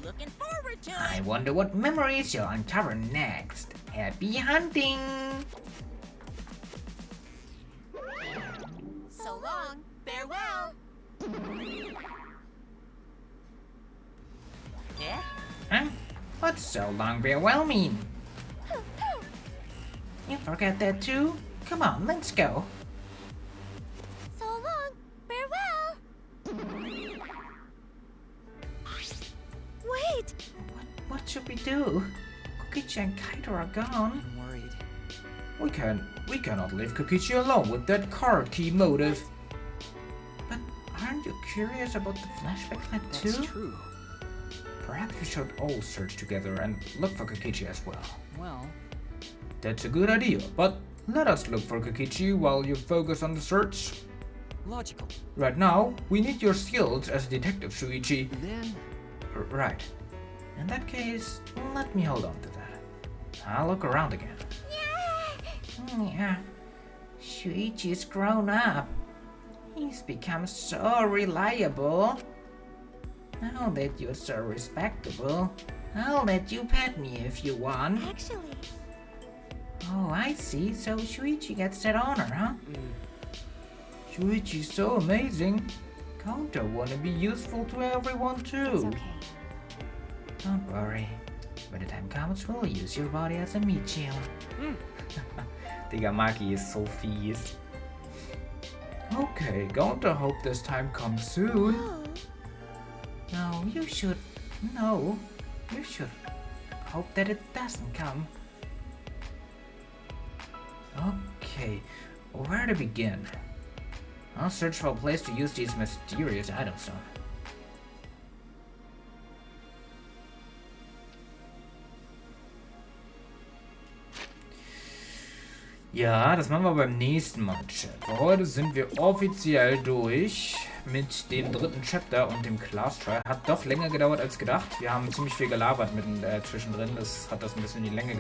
Looking forward to it. I wonder what memories you'll uncover next. Happy hunting! So long. Farewell. Yeah? Huh? What's so long farewell mean? You forgot that too? Come on, let's go. So long. Farewell. Wait! What should we do? Kokichi and Kaito are gone. I'm worried. We cannot leave Kokichi alone with that card key motive. But aren't you curious about the flashback light too? That's true. Perhaps we should all search together and look for Kokichi as well. Well, That's a good idea, but let us look for Kokichi while you focus on the search. logical. Right now, we need your skills as a detective, Shuichi. Then, Right. In that case, let me hold on to that. I'll look around again. Yeah. Shuichi's grown up. He's become so reliable. Now that you're so respectable, I'll let you pet me if you want. Actually, Oh, I see. So Shuichi gets that honor, huh? Shuichi's so amazing. Kanto wanna be useful to everyone too. it's okay. Don't worry. When the time comes, we'll use your body as a meat shield. Digga, Maki is so fies. Okay, going to hope this time comes soon. Oh, No, you should hope that it doesn't come. Okay, where to begin? I'll search for a place to use these mysterious items on. Ja, das machen wir beim nächsten Mal, Chat. Für heute sind wir offiziell durch mit dem dritten Chapter und dem Class Trial. Hat doch länger gedauert als gedacht. Wir haben ziemlich viel gelabert zwischendrin. Das hat das ein bisschen in die Länge